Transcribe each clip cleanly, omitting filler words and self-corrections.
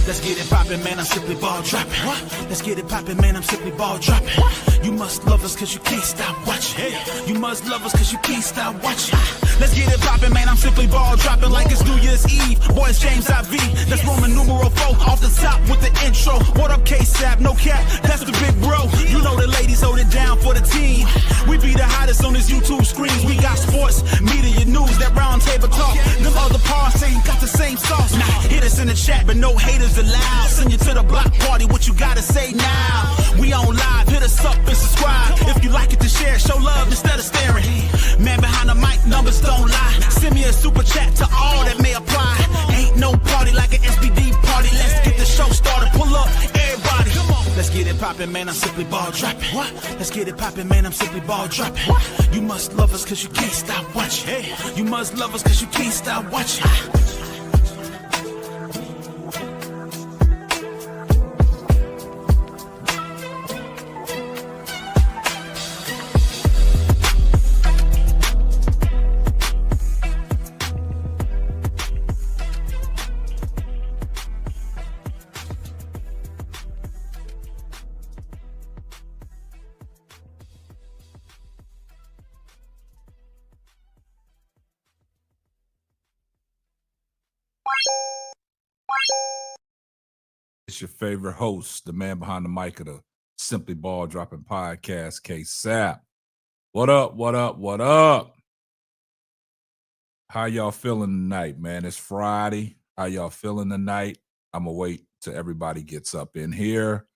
Let's get it poppin', man, I'm simply ball dropping. Let's get it poppin', man, I'm simply ball dropping. You must love us cause you can't stop watching. You must love us cause you can't stop watching. Let's get it poppin', man, I'm simply ball dropping like it's New Year's Eve. Boy, it's James IV, that's Roman numeral 4 off the top with the intro. What up, K-Sap, no cap, that's the big bro. You know the ladies hold it down for the team. We be the hottest on this YouTube screens. We got sports, media, news, that round table talk. Them other parts say you got the same sauce. Nah, hit us in the chat, but no haters allowed. Send you to the block party, what you gotta say now? We on live, hit us up and subscribe. If you like it, to share, show love instead of staring. Man behind the mic, numbers don't lie. Send me a super chat to all that may apply. Ain't no party like an SPD party. Let's get the show started, pull up, everybody. Let's get it poppin', man, I'm simply ball dropping. Let's get it poppin', man, I'm simply ball dropping. You must love us cause you can't stop watching. You must love us cause you can't stop watching. It's your favorite host, the man behind the mic of the Simply Ball Dropping Podcast, K-Sap. What up, what up, what up? How y'all feeling tonight, man? It's Friday. How y'all feeling tonight? I'm going to wait till everybody gets up in here.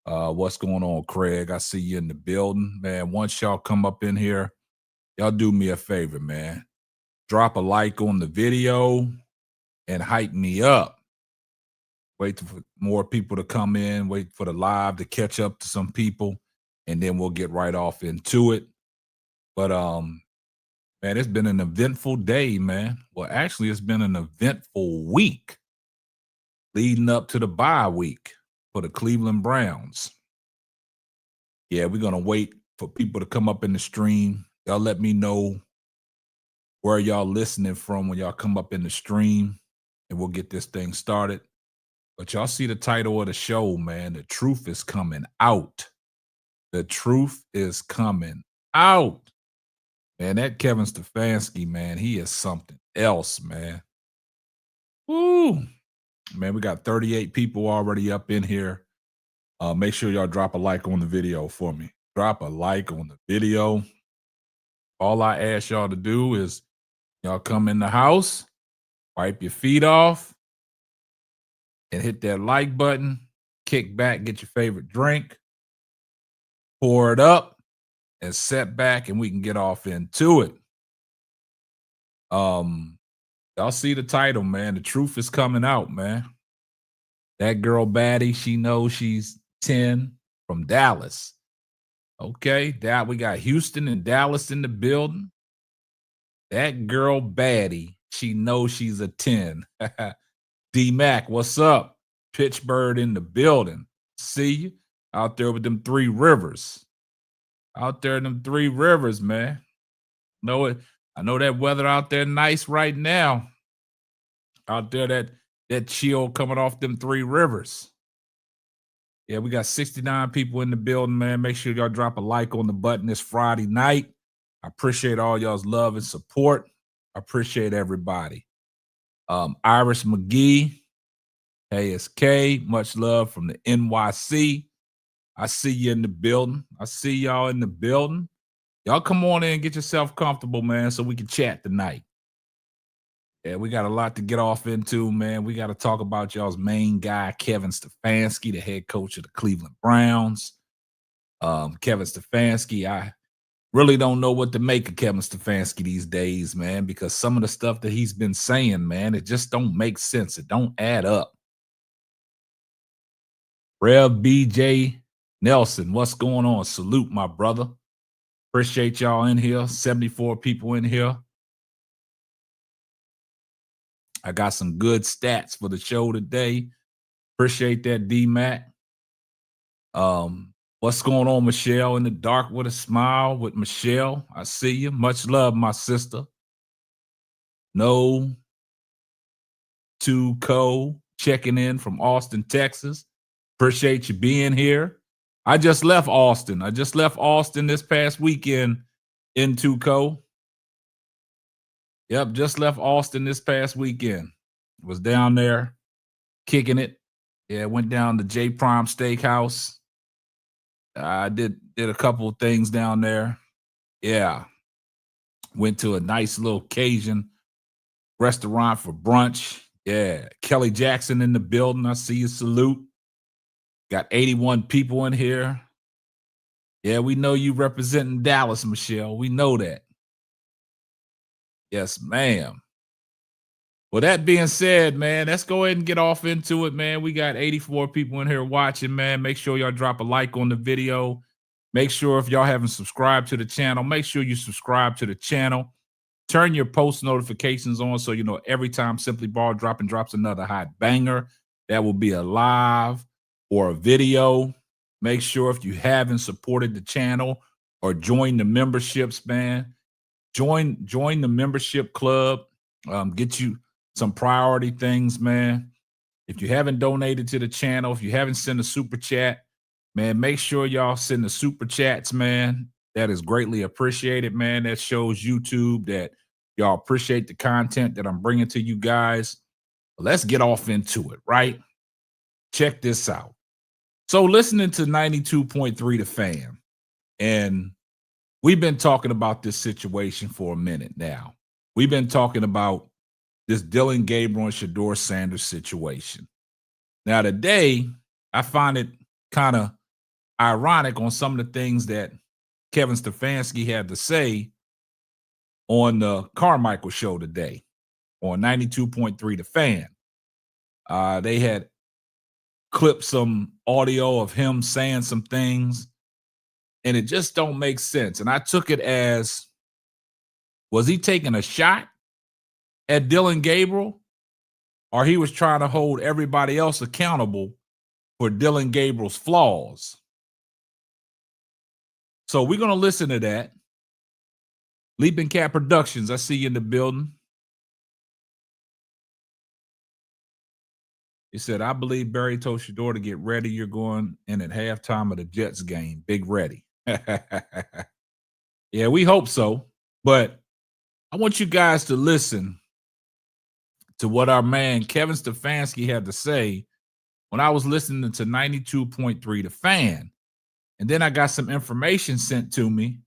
What's going on, Craig? I see you in the building. Man, once y'all come up in here, y'all do me a favor, man. Drop a like on the video and hype me up. Wait for more people to come in, wait for the live to catch up to some people, and then we'll get right off into it. But, man, it's been an eventful day, man. Well, actually, it's been an eventful week leading up to the bye week for the Cleveland Browns. Yeah, we're going to wait for people to come up in the stream. Y'all let me know where y'all listening from when y'all come up in the stream, and we'll get this thing started. But y'all see the title of the show, man. The truth is coming out. The truth is coming out. Man, that Kevin Stefanski, man, he is something else, man. Woo. Man, we got 38 people already up in here. Make sure y'all drop a like on the video for me. Drop a like on the video. All I ask y'all to do is y'all come in the house, wipe your feet off, and hit that like button, kick back, get your favorite drink, pour it up, and set back, and we can get off into it. Y'all see the title, man. The truth is coming out, man. That girl baddie, she knows she's 10 from Dallas. Okay, we got Houston and Dallas in the building. That girl baddie, she knows she's a 10. D-Mac, what's up? Pitchbird in the building. See you out there with them three rivers. Out there in them three rivers, man. Know it. I know that weather out there nice right now. Out there, that chill coming off them three rivers. Yeah, we got 69 people in the building, man. Make sure y'all drop a like on the button this Friday night. I appreciate all y'all's love and support. I appreciate everybody. Iris McGee, ASK, much love from the NYC. I see you in the building. I see y'all in the building. Y'all come on in and get yourself comfortable, man, so we can chat tonight. Yeah, we got a lot to get off into, man. We got to talk about y'all's main guy, Kevin Stefanski, the head coach of the Cleveland Browns. Kevin Stefanski, I really don't know what to make of Kevin Stefanski these days, man, because some of the stuff that he's been saying, man, it just don't make sense. It don't add up. Rev BJ Nelson, what's going on? Salute, my brother. Appreciate y'all in here. 74 people in here. I got some good stats for the show today. Appreciate that, D-Mac. What's going on, Michelle? In the dark with a smile with Michelle. I see you. Much love, my sister. No to checking in from Austin, Texas. Appreciate you being here. I just left Austin. This past weekend in Tuco. Yep, just left Austin this past weekend. Was down there kicking it. Yeah, went down to J Prime Steakhouse. I did a couple of things down there. Yeah. Went to a nice little Cajun restaurant for brunch. Yeah. Kelly Jackson in the building. I see you. Salute. Got 81 people in here. Yeah, we know you representing Dallas, Michelle. We know that. Yes, ma'am. Well, that being said, man, let's go ahead and get off into it, man. We got 84 people in here watching, man. Make sure y'all drop a like on the video. Make sure if y'all haven't subscribed to the channel, make sure you subscribe to the channel. Turn your post notifications on so you know every time Simply Ball drops another hot banger. That will be a live or a video. Make sure if you haven't supported the channel or joined the memberships, man, join the membership club. Get you some priority things, man. If you haven't donated to the channel, if you haven't sent a super chat, man, make sure y'all send the super chats, man. That is greatly appreciated, man. That shows YouTube that y'all appreciate the content that I'm bringing to you guys. But let's get off into it, right? Check this out. So listening to 92.3 The Fan, and we've been talking about this situation for a minute now. We've been talking about this Dillon Gabriel and Shedeur Sanders situation. Now today, I find it kind of ironic on some of the things that Kevin Stefanski had to say on the Carmichael show today on 92.3 The Fan. They had clipped some audio of him saying some things, and it just don't make sense. And I took it as, was he taking a shot at Dillon Gabriel, or he was trying to hold everybody else accountable for Dillon Gabriel's flaws? So we're going to listen to that. Leaping Cat Productions, I see you in the building. He said, I believe Barry told Shedeur to get ready. You're going in at halftime of the Jets game. Big ready. Yeah, we hope so. But I want you guys to listen to what our man Kevin Stefanski had to say when I was listening to 92.3 The Fan. And then I got some information sent to me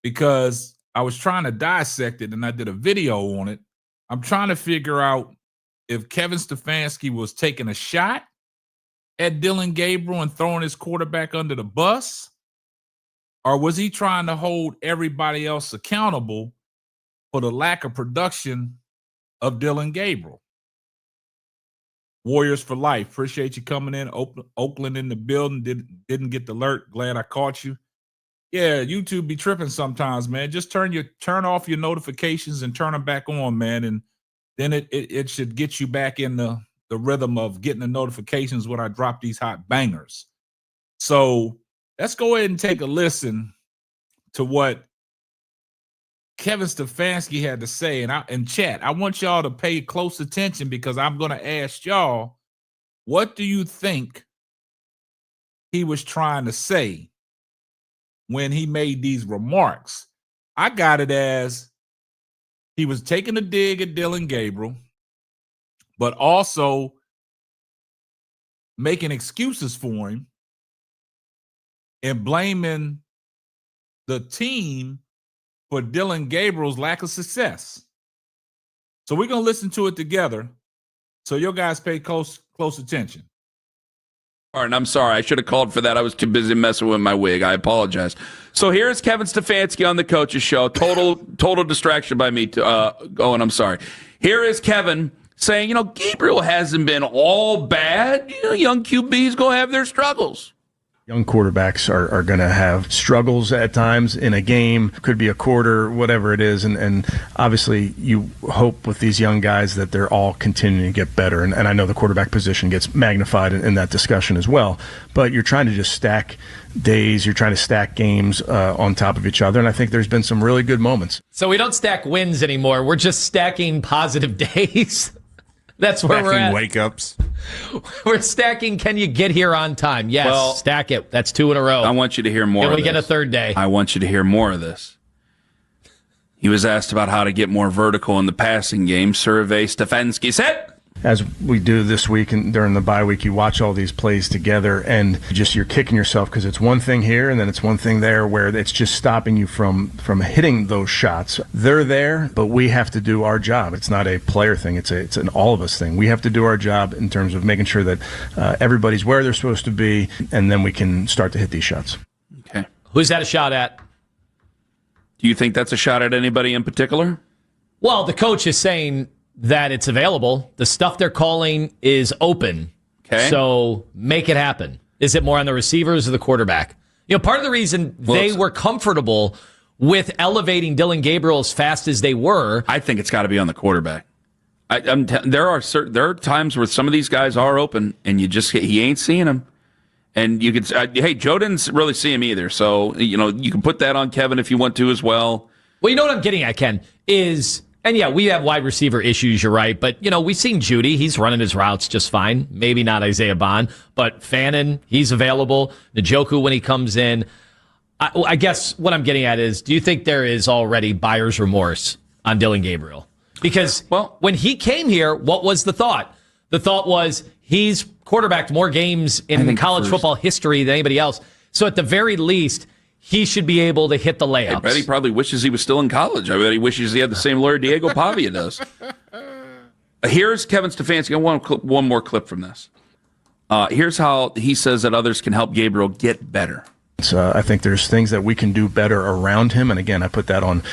because I was trying to dissect it and I did a video on it. I'm trying to figure out if Kevin Stefanski was taking a shot at Dillon Gabriel and throwing his quarterback under the bus, or was he trying to hold everybody else accountable for the lack of production of Dillon Gabriel? Warriors for life. Appreciate you coming in. Oakland in the building. Didn't get the alert. Glad I caught you. Yeah, YouTube be tripping sometimes, man. Just turn off your notifications and turn them back on, man. And then it should get you back in the rhythm of getting the notifications when I drop these hot bangers. So let's go ahead and take a listen to what Kevin Stefanski had to say. And in chat, I want y'all to pay close attention because I'm going to ask y'all, what do you think he was trying to say when he made these remarks? I got it as he was taking a dig at Dillon Gabriel, but also making excuses for him and blaming the team for Dillon Gabriel's lack of success. So we're going to listen to it together. So you guys pay close attention. All right, and I'm sorry. I should have called for that. I was too busy messing with my wig. I apologize. So here's Kevin Stefanski on the coach's show. Total distraction by me. And I'm sorry. Here is Kevin saying, Gabriel hasn't been all bad. Young QBs go have their struggles. Young quarterbacks are going to have struggles at times in a game, could be a quarter, whatever it is. And obviously you hope with these young guys that they're all continuing to get better. And I know the quarterback position gets magnified in that discussion as well. But you're trying to just stack days, you're trying to stack games on top of each other. And I think there's been some really good moments. So we don't stack wins anymore. We're just stacking positive days. That's where we're at. Wake ups. We're stacking. Can you get here on time? Yes. Well, stack it. That's 2 in a row. I want you to hear more Can of we this. get a third day? I want you to hear more of this. He was asked about how to get more vertical in the passing game. Survey Stefansky said. As we do this week and during the bye week, you watch all these plays together and just you're kicking yourself because it's one thing here and then it's one thing there where it's just stopping you from hitting those shots. They're there, but we have to do our job. It's not a player thing. It's an all of us thing. We have to do our job in terms of making sure that everybody's where they're supposed to be, and then we can start to hit these shots. Okay. Who's that a shot at? Do you think that's a shot at anybody in particular? Well, the coach is saying that it's available. The stuff they're calling is open. Okay. So make it happen. Is it more on the receivers or the quarterback? You know, part of the reason they were comfortable with elevating Dillon Gabriel as fast as they were. I think it's got to be on the quarterback. There are times where some of these guys are open, and he ain't seeing them. And you could hey, Joe didn't really see him either. So you can put that on Kevin if you want to as well. Well, you know what I'm getting at, Ken, is. And yeah, we have wide receiver issues, you're right. But, we've seen Judy. He's running his routes just fine. Maybe not Isaiah Bond. But Fannin, he's available. Njoku when he comes in. I guess what I'm getting at is, do you think there is already buyer's remorse on Dillon Gabriel? Because when he came here, what was the thought? The thought was he's quarterbacked more games in college football history than anybody else. So at the very least, he should be able to hit the layups. I bet he probably wishes he was still in college. I bet he wishes he had the same lawyer Diego Pavia does. Here's Kevin Stefanski. I want one more clip from this. Here's how he says that others can help Gabriel get better. I think there's things that we can do better around him. And again, I put that on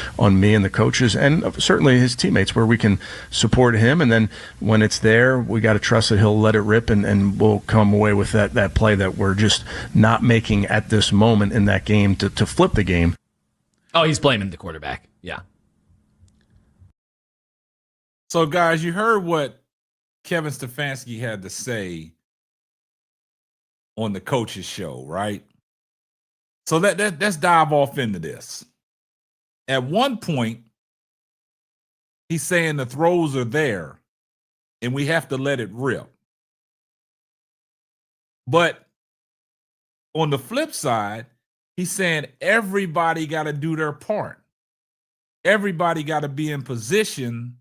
me and the coaches and certainly his teammates where we can support him. And then when it's there, we got to trust that he'll let it rip and we'll come away with that play that we're just not making at this moment in that game to flip the game. Oh, he's blaming the quarterback. Yeah. So, guys, you heard what Kevin Stefanski had to say on the coach's show, right? So let's dive off into this. At one point, he's saying the throws are there and we have to let it rip. But on the flip side, he's saying everybody got to do their part. Everybody got to be in position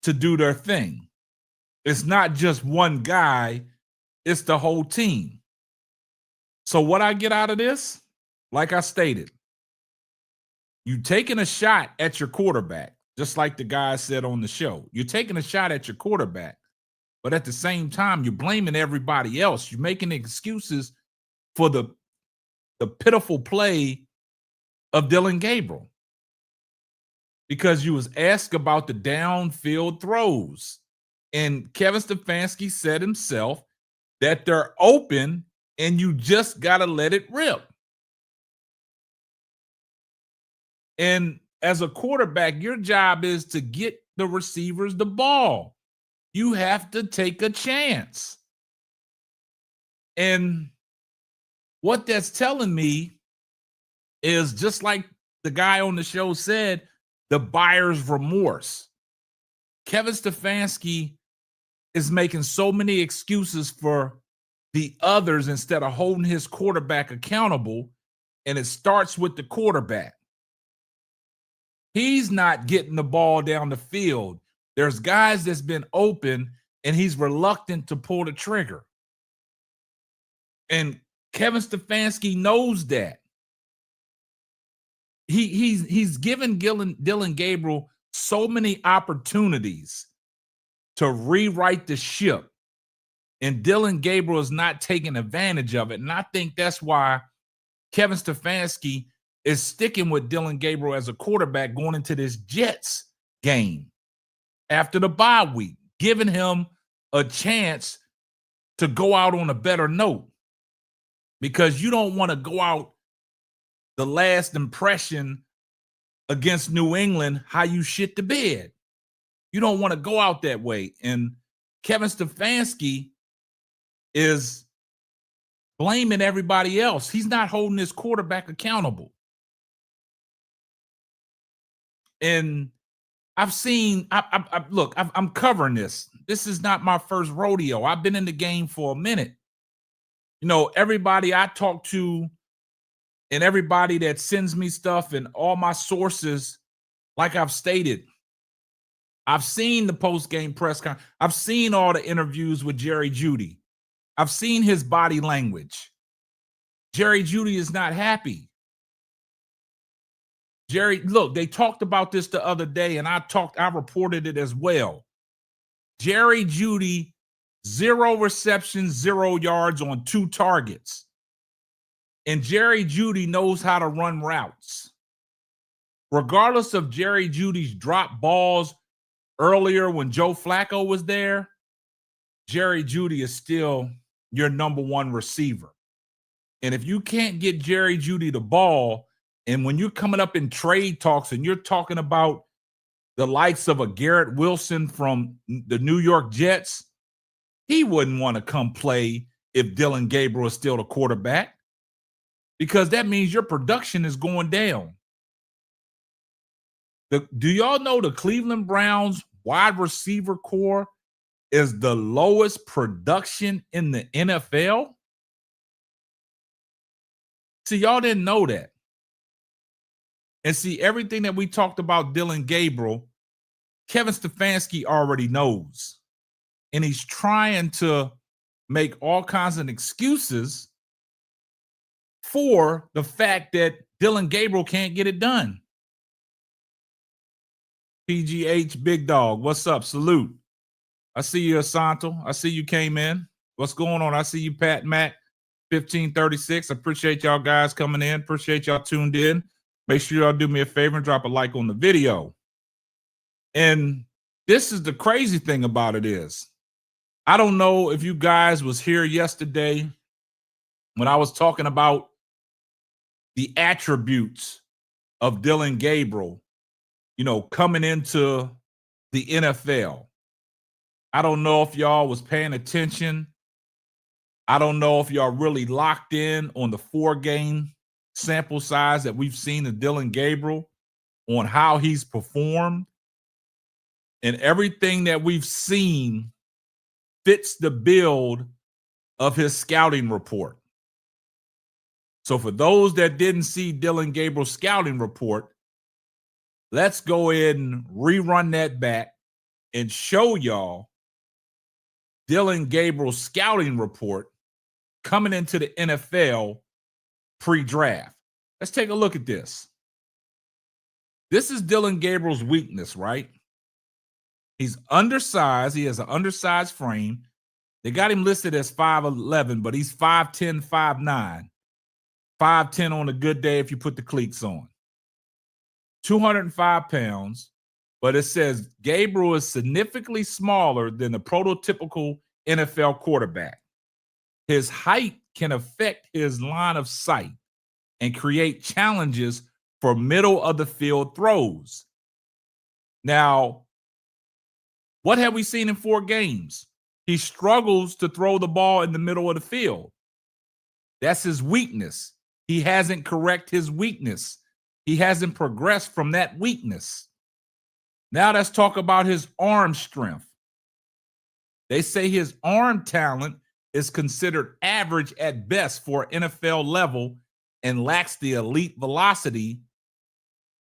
to do their thing. It's not just one guy, it's the whole team. So what I get out of this, like I stated, you taking a shot at your quarterback, just like the guy said on the show. You're taking a shot at your quarterback, but at the same time, you're blaming everybody else. You're making excuses for the pitiful play of Dillon Gabriel because you was asked about the downfield throws. And Kevin Stefanski said himself that they're open and you just got to let it rip. And as a quarterback, your job is to get the receivers the ball. You have to take a chance. And what that's telling me is just like the guy on the show said, the buyer's remorse. Kevin Stefanski is making so many excuses for the others instead of holding his quarterback accountable, and it starts with the quarterback. He's not getting the ball down the field. There's guys that's been open, and he's reluctant to pull the trigger. And Kevin Stefanski knows that. He's given Dillon Gabriel so many opportunities to rewrite the ship. And Dillon Gabriel is not taking advantage of it. And I think that's why Kevin Stefanski is sticking with Dillon Gabriel as a quarterback going into this Jets game after the bye week, giving him a chance to go out on a better note. Because you don't want to go out the last impression against New England, how you shit the bed. You don't want to go out that way. And Kevin Stefanski is blaming everybody else. He's not holding his quarterback accountable. And I've seen, look, I'm covering this. This is not my first rodeo. I've been in the game for a minute. You know, everybody I talk to and everybody that sends me stuff and all my sources, like I've stated, I've seen the post-game press conference. I've seen all the interviews with Jerry Jeudy. I've seen his body language. Jerry Jeudy is not happy. Jerry, look, they talked about this the other day, and I reported it as well. Jerry Jeudy, 0 receptions, 0 yards on 2 targets. And Jerry Jeudy knows how to run routes. Regardless of Jerry Jeudy's drop balls earlier when Joe Flacco was there, Jerry Jeudy is still your number 1 receiver. And if you can't get Jerry Jeudy the ball, and when you're coming up in trade talks and you're talking about the likes of a Garrett Wilson from the New York Jets, he wouldn't want to come play if Dillon Gabriel is still the quarterback, because that means your production is going down. Do y'all know the Cleveland Browns wide receiver core is the lowest production in the NFL? See, y'all didn't know that. And see, everything that we talked about Dillon Gabriel, Kevin Stefanski already knows. And he's trying to make all kinds of excuses for the fact that Dillon Gabriel can't get it done. PGH Big Dog, what's up? Salute. I see you, Asanto. I see you came in. What's going on? I see you, Pat Mac, 1536. I appreciate y'all guys coming in. Appreciate y'all tuned in. Make sure y'all do me a favor and drop a like on the video. And this is the crazy thing about it is, I don't know if you guys was here yesterday when I was talking about the attributes of Dillon Gabriel, you know, coming into the NFL. I don't know if y'all was paying attention. I don't know if y'all really locked in on the 4-game sample size that we've seen of Dillon Gabriel on how he's performed. And everything that we've seen fits the build of his scouting report. So for those that didn't see Dillon Gabriel's scouting report, let's go ahead and rerun that back and show y'all Dillon Gabriel's scouting report coming into the NFL pre-draft. Let's take a look at this. This is Dillon Gabriel's weakness, right? He's undersized. He has an undersized frame. They got him listed as 5'11", but he's 5'10", 5'9". 5'10" on a good day if you put the cleats on. 205 pounds, but it says Gabriel is significantly smaller than the prototypical NFL quarterback. His height can affect his line of sight and create challenges for middle of the field throws. Now, what have we seen in 4 games? He struggles to throw the ball in the middle of the field. That's his weakness. He hasn't corrected his weakness. He hasn't progressed from that weakness. Now let's talk about his arm strength. They say his arm talent is considered average at best for NFL level and lacks the elite velocity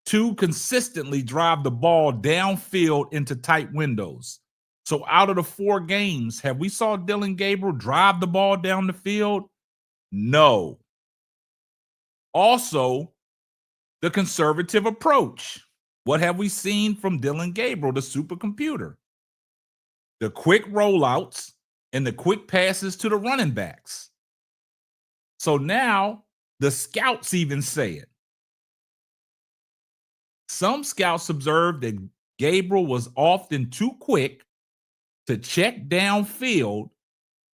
to consistently drive the ball downfield into tight windows. So out of the 4 games, have we saw Dillon Gabriel drive the ball down the field? No. Also, the conservative approach. What have we seen from Dillon Gabriel, the supercomputer? The quick rollouts and the quick passes to the running backs. So now the scouts even say it. Some scouts observed that Gabriel was often too quick to check downfield,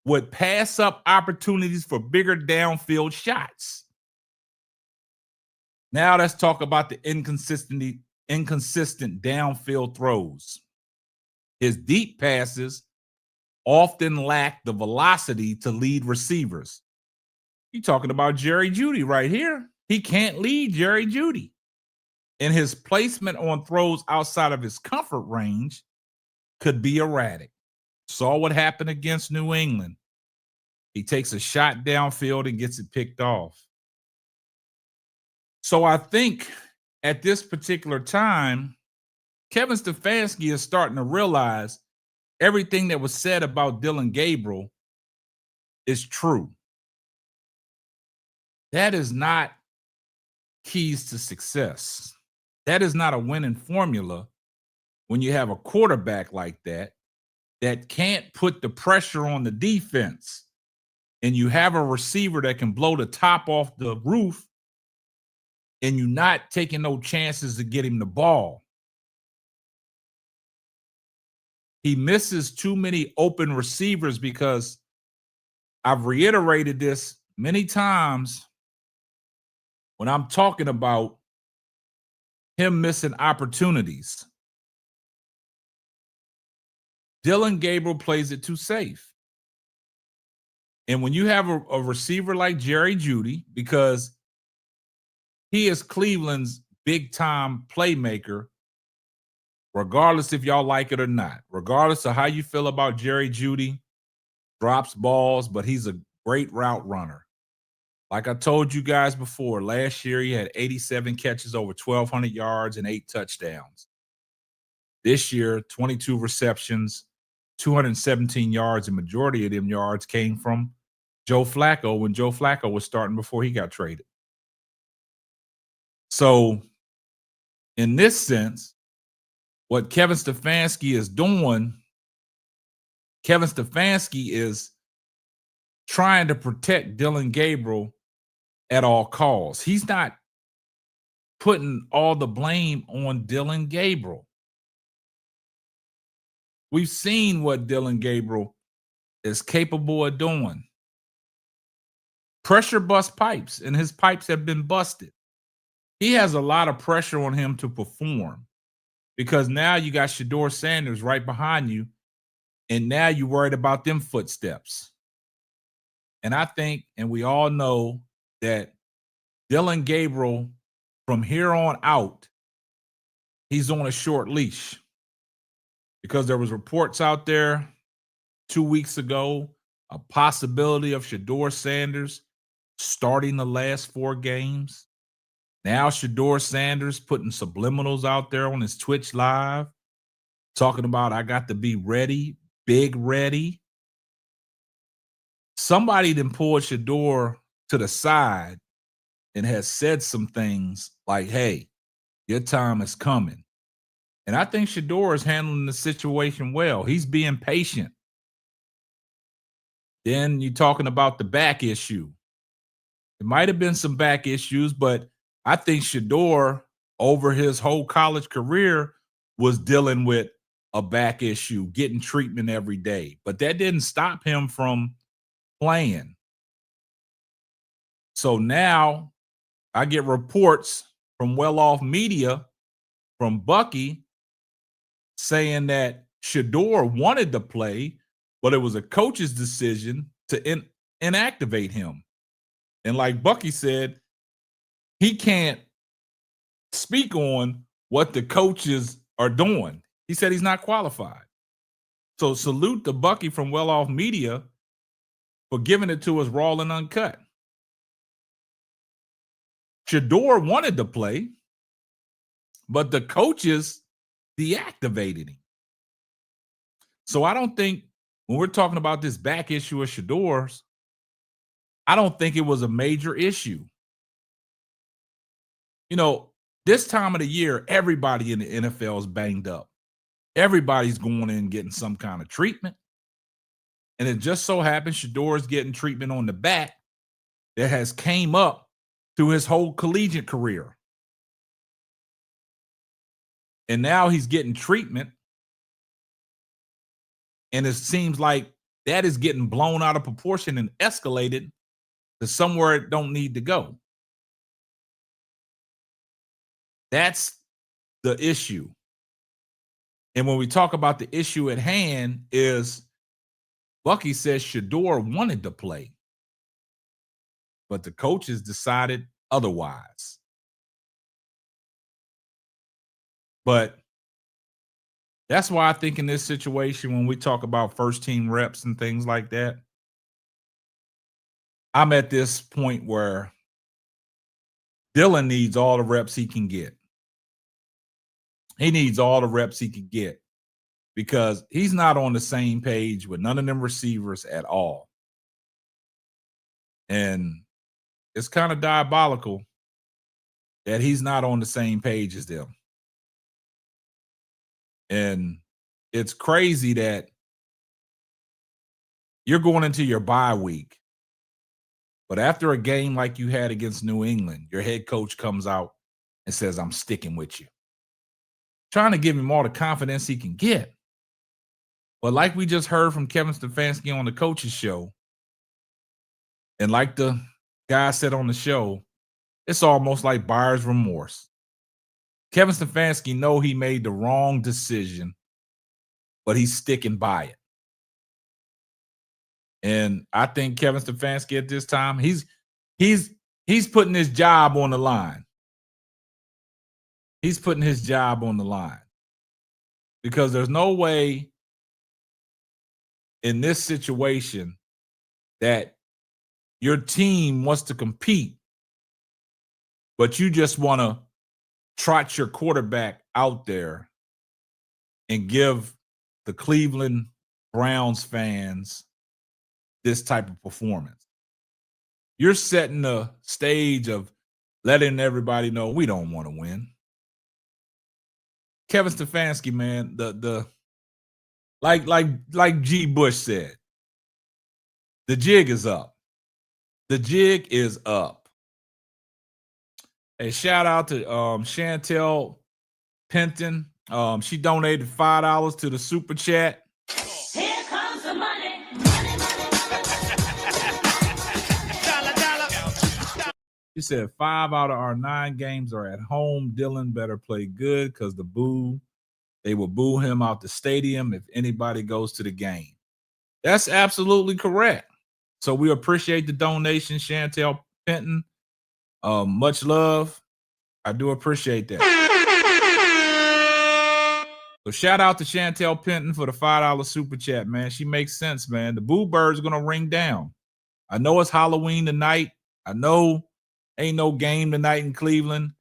would pass up opportunities for bigger downfield shots. Now let's talk about the inconsistent downfield throws. His deep passes often lack the velocity to lead receivers. You're talking about Jerry Jeudy right here. He can't lead Jerry Jeudy. And his placement on throws outside of his comfort range could be erratic. Saw what happened against New England. He takes a shot downfield and gets it picked off. So I think at this particular time, Kevin Stefanski is starting to realize everything that was said about Dillon Gabriel is true. That is not keys to success. That is not a winning formula when you have a quarterback like that can't put the pressure on the defense, and you have a receiver that can blow the top off the roof, and you're not taking no chances to get him the ball. He misses too many open receivers because I've reiterated this many times when I'm talking about him missing opportunities. Dillon Gabriel plays it too safe. And when you have a receiver like Jerry Jeudy, because he is Cleveland's big-time playmaker, regardless if y'all like it or not, regardless of how you feel about Jerry Jeudy, drops balls, but he's a great route runner. Like I told you guys before, last year he had 87 catches over 1,200 yards and 8 touchdowns. This year, 22 receptions, 217 yards, and majority of them yards came from Joe Flacco when Joe Flacco was starting before he got traded. So in this sense, what Kevin Stefanski is doing, Kevin Stefanski is trying to protect Dillon Gabriel at all costs. He's not putting all the blame on Dillon Gabriel. We've seen what Dillon Gabriel is capable of doing. Pressure bust pipes, and his pipes have been busted. He has a lot of pressure on him to perform because now you got Shedeur Sanders right behind you, and now you're worried about them footsteps. And I think, and we all know, that Dillon Gabriel, from here on out, he's on a short leash because there was reports out there 2 weeks ago, a possibility of Shedeur Sanders starting the last 4 games. Now Shedeur Sanders putting subliminals out there on his Twitch live, talking about, I got to be ready, big ready. Somebody then pulled Shedeur to the side and has said some things like, hey, your time is coming. And I think Shedeur is handling the situation well. He's being patient. Then you're talking about the back issue. It might have been some back issues, but I think Shedeur, over his whole college career, was dealing with a back issue, getting treatment every day. But that didn't stop him from playing. So now I get reports from well-off media from Bucky saying that Shedeur wanted to play, but it was a coach's decision to inactivate him. And like Bucky said, he can't speak on what the coaches are doing. He said he's not qualified. So salute to Bucky from Well Off Media for giving it to us raw and uncut. Shedeur wanted to play, but the coaches deactivated him. So I don't think, when we're talking about this back issue of Shedeur's, I don't think it was a major issue. You know, this time of the year, everybody in the NFL is banged up. Everybody's going in and getting some kind of treatment. And it just so happens Shedeur is getting treatment on the back that has came up through his whole collegiate career. And now he's getting treatment. And it seems like that is getting blown out of proportion and escalated to somewhere it don't need to go. That's the issue. And when we talk about the issue at hand, is Bucky says Shedeur wanted to play, but the coaches decided otherwise. But that's why I think in this situation, when we talk about first team reps and things like that, I'm at this point where Dillon needs all the reps he can get. He needs all the reps he can get because he's not on the same page with none of them receivers at all. And it's kind of diabolical that he's not on the same page as them. And it's crazy that you're going into your bye week, but after a game like you had against New England, your head coach comes out and says, I'm sticking with you. Trying to give him all the confidence he can get. But like we just heard from Kevin Stefanski on the coach's show, and like the guy said on the show, it's almost like buyer's remorse. Kevin Stefanski know he made the wrong decision, but he's sticking by it. And I think Kevin Stefanski at this time, he's putting his job on the line. He's putting his job on the line because there's no way in this situation that your team wants to compete, but you just want to trot your quarterback out there and give the Cleveland Browns fans this type of performance. You're setting the stage of letting everybody know we don't want to win. Kevin Stefanski, man, like G. Bush said, the jig is up. The jig is up. Hey, shout out to Chantel Penton. She donated $5 to the super chat. Here comes the money. She said 5 out of our 9 games are at home. Dillon better play good because they will boo him out the stadium if anybody goes to the game. That's absolutely correct. So we appreciate the donation, Chantel Penton. Much love. I do appreciate that. So shout out to Chantel Penton for the $5 super chat, man. She makes sense, man. The boo bird's going to ring down. I know it's Halloween tonight. I know ain't no game tonight in Cleveland,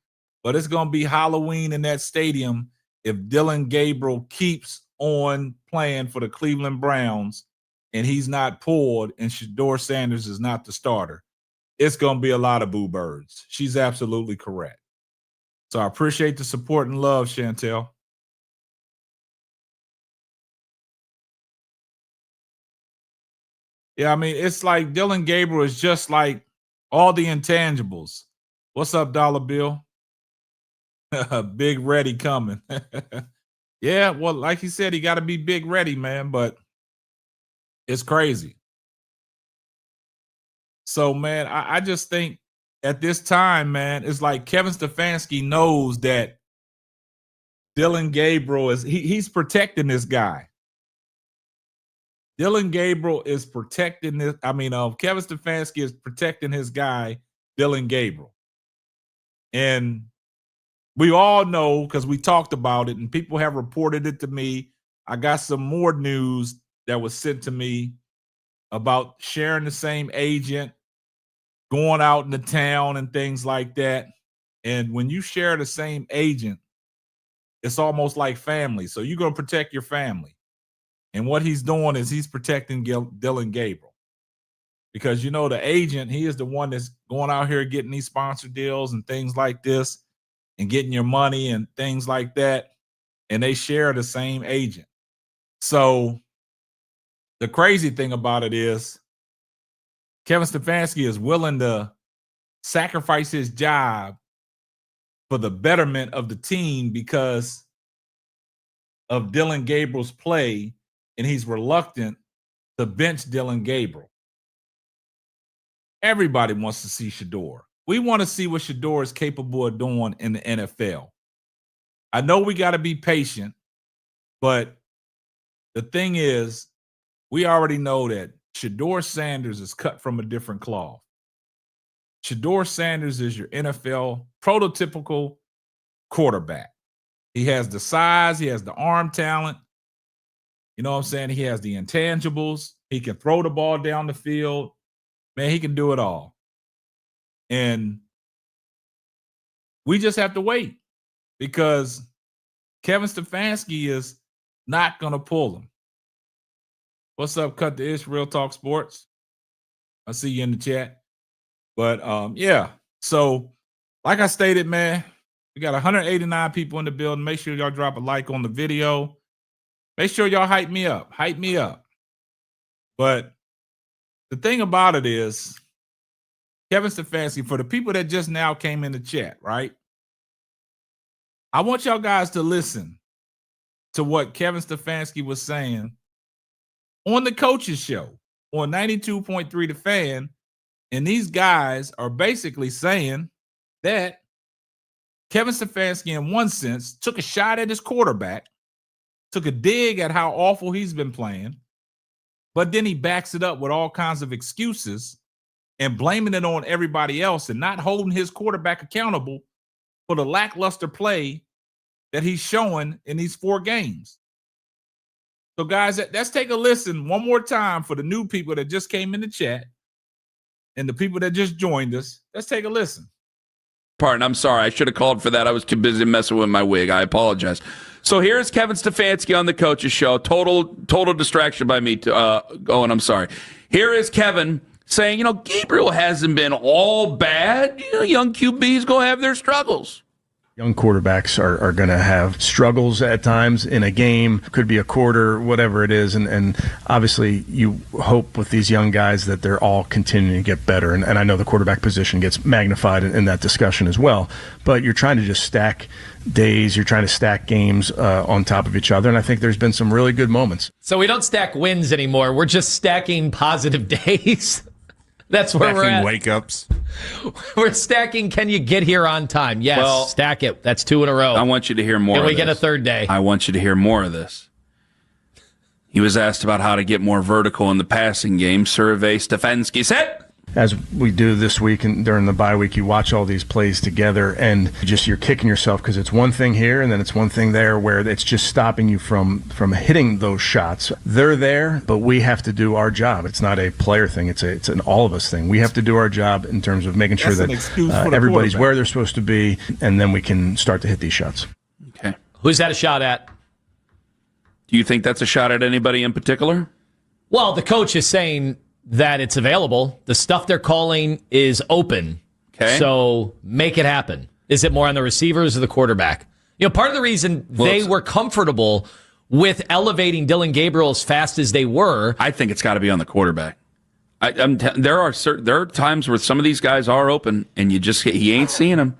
but it's going to be Halloween in that stadium if Dillon Gabriel keeps on playing for the Cleveland Browns and he's not pulled and Shedeur Sanders is not the starter. It's going to be a lot of boo birds. She's absolutely correct. So I appreciate the support and love, Chantel. Yeah, I mean, it's like Dillon Gabriel is just like all the intangibles. What's up, Dollar Bill? Big ready coming. Yeah, well, like he said, he got to be big ready, man, but it's crazy. So, man, I just think at this time, man, it's like Kevin Stefanski knows that Dillon Gabriel he's protecting this guy. Dillon Gabriel is protecting this. Kevin Stefanski is protecting his guy, Dillon Gabriel. And we all know because we talked about it and people have reported it to me. I got some more news that was sent to me about sharing the same agent, going out in the town and things like that. And when you share the same agent, it's almost like family. So you're going to protect your family. And what he's doing is he's protecting Dillon Gabriel. Because, you know, the agent, he is the one that's going out here getting these sponsor deals and things like this and getting your money and things like that. And they share the same agent. So the crazy thing about it is Kevin Stefanski is willing to sacrifice his job for the betterment of the team because of Dillon Gabriel's play, and he's reluctant to bench Dillon Gabriel. Everybody wants to see Shedeur. We want to see what Shedeur is capable of doing in the NFL. I know we got to be patient, but the thing is, we already know that Shedeur Sanders is cut from a different cloth. Shedeur Sanders is your NFL prototypical quarterback. He has the size. He has the arm talent. You know what I'm saying? He has the intangibles. He can throw the ball down the field. Man, he can do it all. And we just have to wait because Kevin Stefanski is not going to pull him. What's up, Cut the Ish, Real Talk Sports? I see you in the chat. But, yeah. So, like I stated, man, we got 189 people in the building. Make sure y'all drop a like on the video. Make sure y'all hype me up. Hype me up. But the thing about it is, Kevin Stefanski, for the people that just now came in the chat, right? I want y'all guys to listen to what Kevin Stefanski was saying on the coaches show on 92.3 The Fan. And these guys are basically saying that Kevin Stefanski, in one sense, took a shot at his quarterback, took a dig at how awful he's been playing, but then he backs it up with all kinds of excuses and blaming it on everybody else and not holding his quarterback accountable for the lackluster play that he's showing in these 4 games. So, guys, let's take a listen one more time for the new people that just came in the chat and the people that just joined us. Let's take a listen. Pardon, I'm sorry. I should have called for that. I was too busy messing with my wig. I apologize. So here's Kevin Stefanski on the coaches show. Total distraction by me. I'm sorry. Here is Kevin saying, Gabriel hasn't been all bad. Young QBs go have their struggles. Young quarterbacks are going to have struggles at times in a game, could be a quarter, whatever it is. And obviously you hope with these young guys that they're all continuing to get better. And I know the quarterback position gets magnified in that discussion as well. But you're trying to just stack days. You're trying to stack games on top of each other. And I think there's been some really good moments. So we don't stack wins anymore. We're just stacking positive days. That's where we're at. Wake ups. We're stacking. Can you get here on time? Yes. Well, stack it. That's 2 in a row. I want you to hear more. Can of we this. get a third day? I want you to hear more of this. He was asked about how to get more vertical in the passing game. Survey Stefansky said. As we do this week and during the bye week, you watch all these plays together and you're kicking yourself because it's one thing here and then it's one thing there where it's just stopping you from hitting those shots. They're there, but we have to do our job. It's not a player thing. It's an all of us thing. We have to do our job in terms of making sure that everybody's where they're supposed to be, and then we can start to hit these shots. Okay. Who's that a shot at? Do you think that's a shot at anybody in particular? Well, the coach is saying that it's available. The stuff they're calling is open. Okay. So make it happen. Is it more on the receivers or the quarterback? Part of the reason they were comfortable with elevating Dillon Gabriel as fast as they were. I think it's got to be on the quarterback. There are times where some of these guys are open and he ain't seeing them.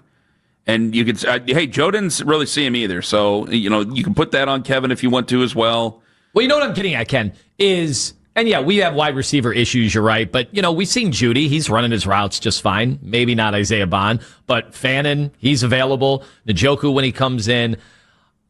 And you could hey, Joe didn't really see him either. So, you can put that on Kevin if you want to as well. Well, you know what I'm getting at, Ken, is... And yeah, we have wide receiver issues, you're right. But, we've seen Judy. He's running his routes just fine. Maybe not Isaiah Bond. But Fannin, he's available. Njoku when he comes in.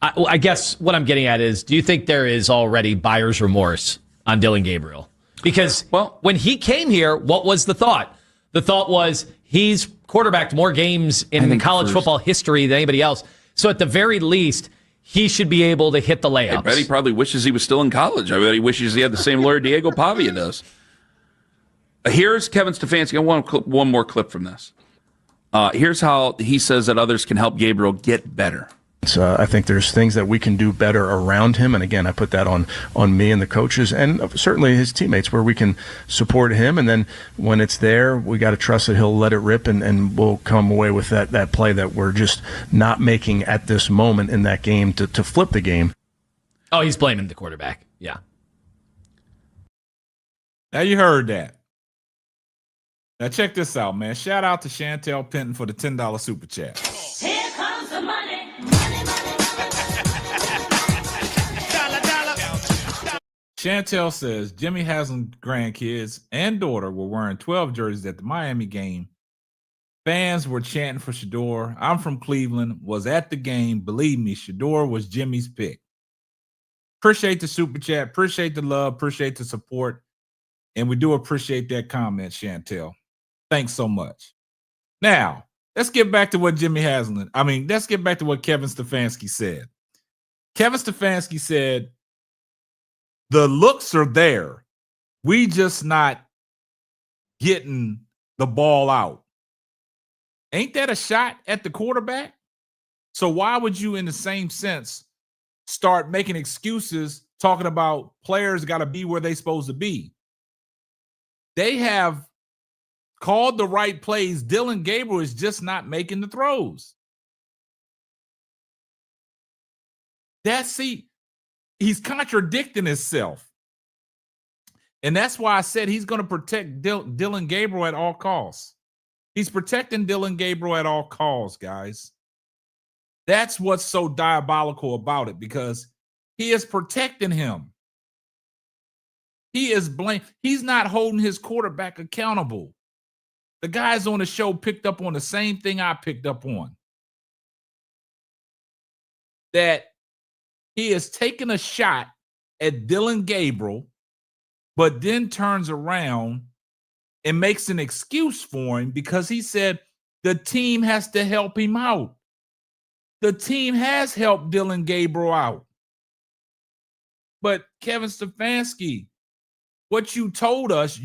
I guess what I'm getting at is, do you think there is already buyer's remorse on Dillon Gabriel? Because when he came here, what was the thought? The thought was he's quarterbacked more games in college football history than anybody else. So at the very least, he should be able to hit the layups. I bet he probably wishes he was still in college. I bet he wishes he had the same lawyer Diego Pavia does. Here's Kevin Stefanski. I want one more clip from this. Here's how he says that others can help Gabriel get better. I think there's things that we can do better around him. And again, I put that on me and the coaches and certainly his teammates where we can support him. And then when it's there, we got to trust that he'll let it rip and we'll come away with that play that we're just not making at this moment in that game to flip the game. Oh, he's blaming the quarterback. Yeah. Now you heard that. Now check this out, man. Shout out to Chantel Penton for the $10 super chat. Here comes the money. Chantel says Jimmy Haslam's grandkids and daughter were wearing 12 jerseys at the Miami game. Fans were chanting for Shedeur. I'm from Cleveland, was at the game. Believe me, Shedeur was Jimmy's pick. Appreciate the super chat. Appreciate the love. Appreciate the support. And we do appreciate that comment, Chantel. Thanks so much. Now, let's get back to what let's get back to what Kevin Stefanski said. Kevin Stefanski said, the looks are there. We just not getting the ball out. Ain't that a shot at the quarterback? So why would you, in the same sense, start making excuses talking about players got to be where they supposed to be? They have called the right plays. Dillon Gabriel is just not making the throws. He's contradicting himself. And that's why I said he's going to protect Dillon Gabriel at all costs. He's protecting Dillon Gabriel at all costs, guys. That's what's so diabolical about it, because he is protecting him. He is blamed. He's not holding his quarterback accountable. The guys on the show picked up on the same thing I picked up on. That he is taking a shot at Dillon Gabriel, but then turns around and makes an excuse for him because he said the team has to help him out. The team has helped Dillon Gabriel out. But Kevin Stefanski, what you told us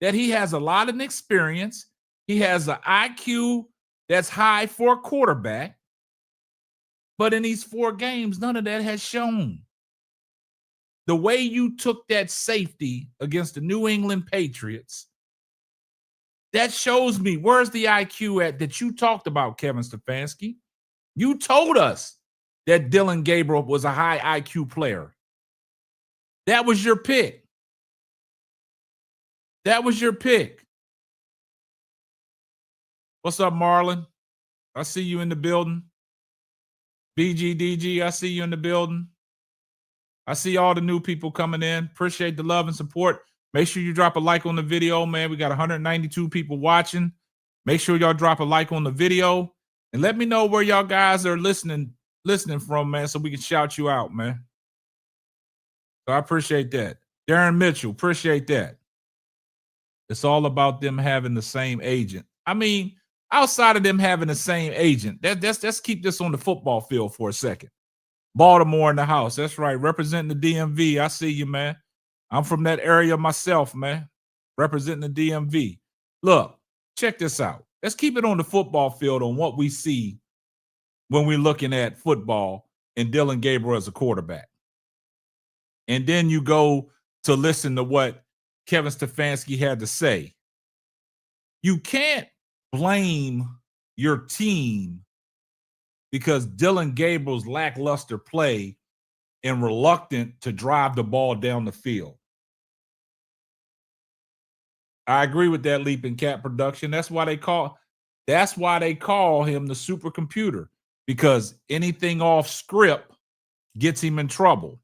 that he has a lot of experience. He has an IQ that's high for a quarterback. But in these 4 games, none of that has shown. The way you took that safety against the New England Patriots, that shows me where's the IQ at that you talked about, Kevin Stefanski. You told us that Dillon Gabriel was a high IQ player. That was your pick. That was your pick. What's up, Marlon? I see you in the building. BGDG, I see you in the building. I see all the new people coming in. Appreciate the love and support. Make sure you drop a like on the video, man. We got 192 people watching. Make sure y'all drop a like on the video. And let me know where y'all guys are listening from, man, so we can shout you out, man. So I appreciate that. Darren Mitchell, appreciate that. It's all about them having the same agent. I mean, outside of them having the same agent, let's keep this on the football field for a second. Baltimore in the house. That's right. Representing the DMV. I see you, man. I'm from that area myself, man. Representing the DMV. Look, check this out. Let's keep it on the football field on what we see when we're looking at football and Dillon Gabriel as a quarterback. And then you go to listen to what Kevin Stefanski had to say. You can't blame your team because Dillon Gabriel's lackluster play and reluctant to drive the ball down the field. I agree with that, Leaping Cat production. That's why they call him the supercomputer, because anything off script gets him in trouble.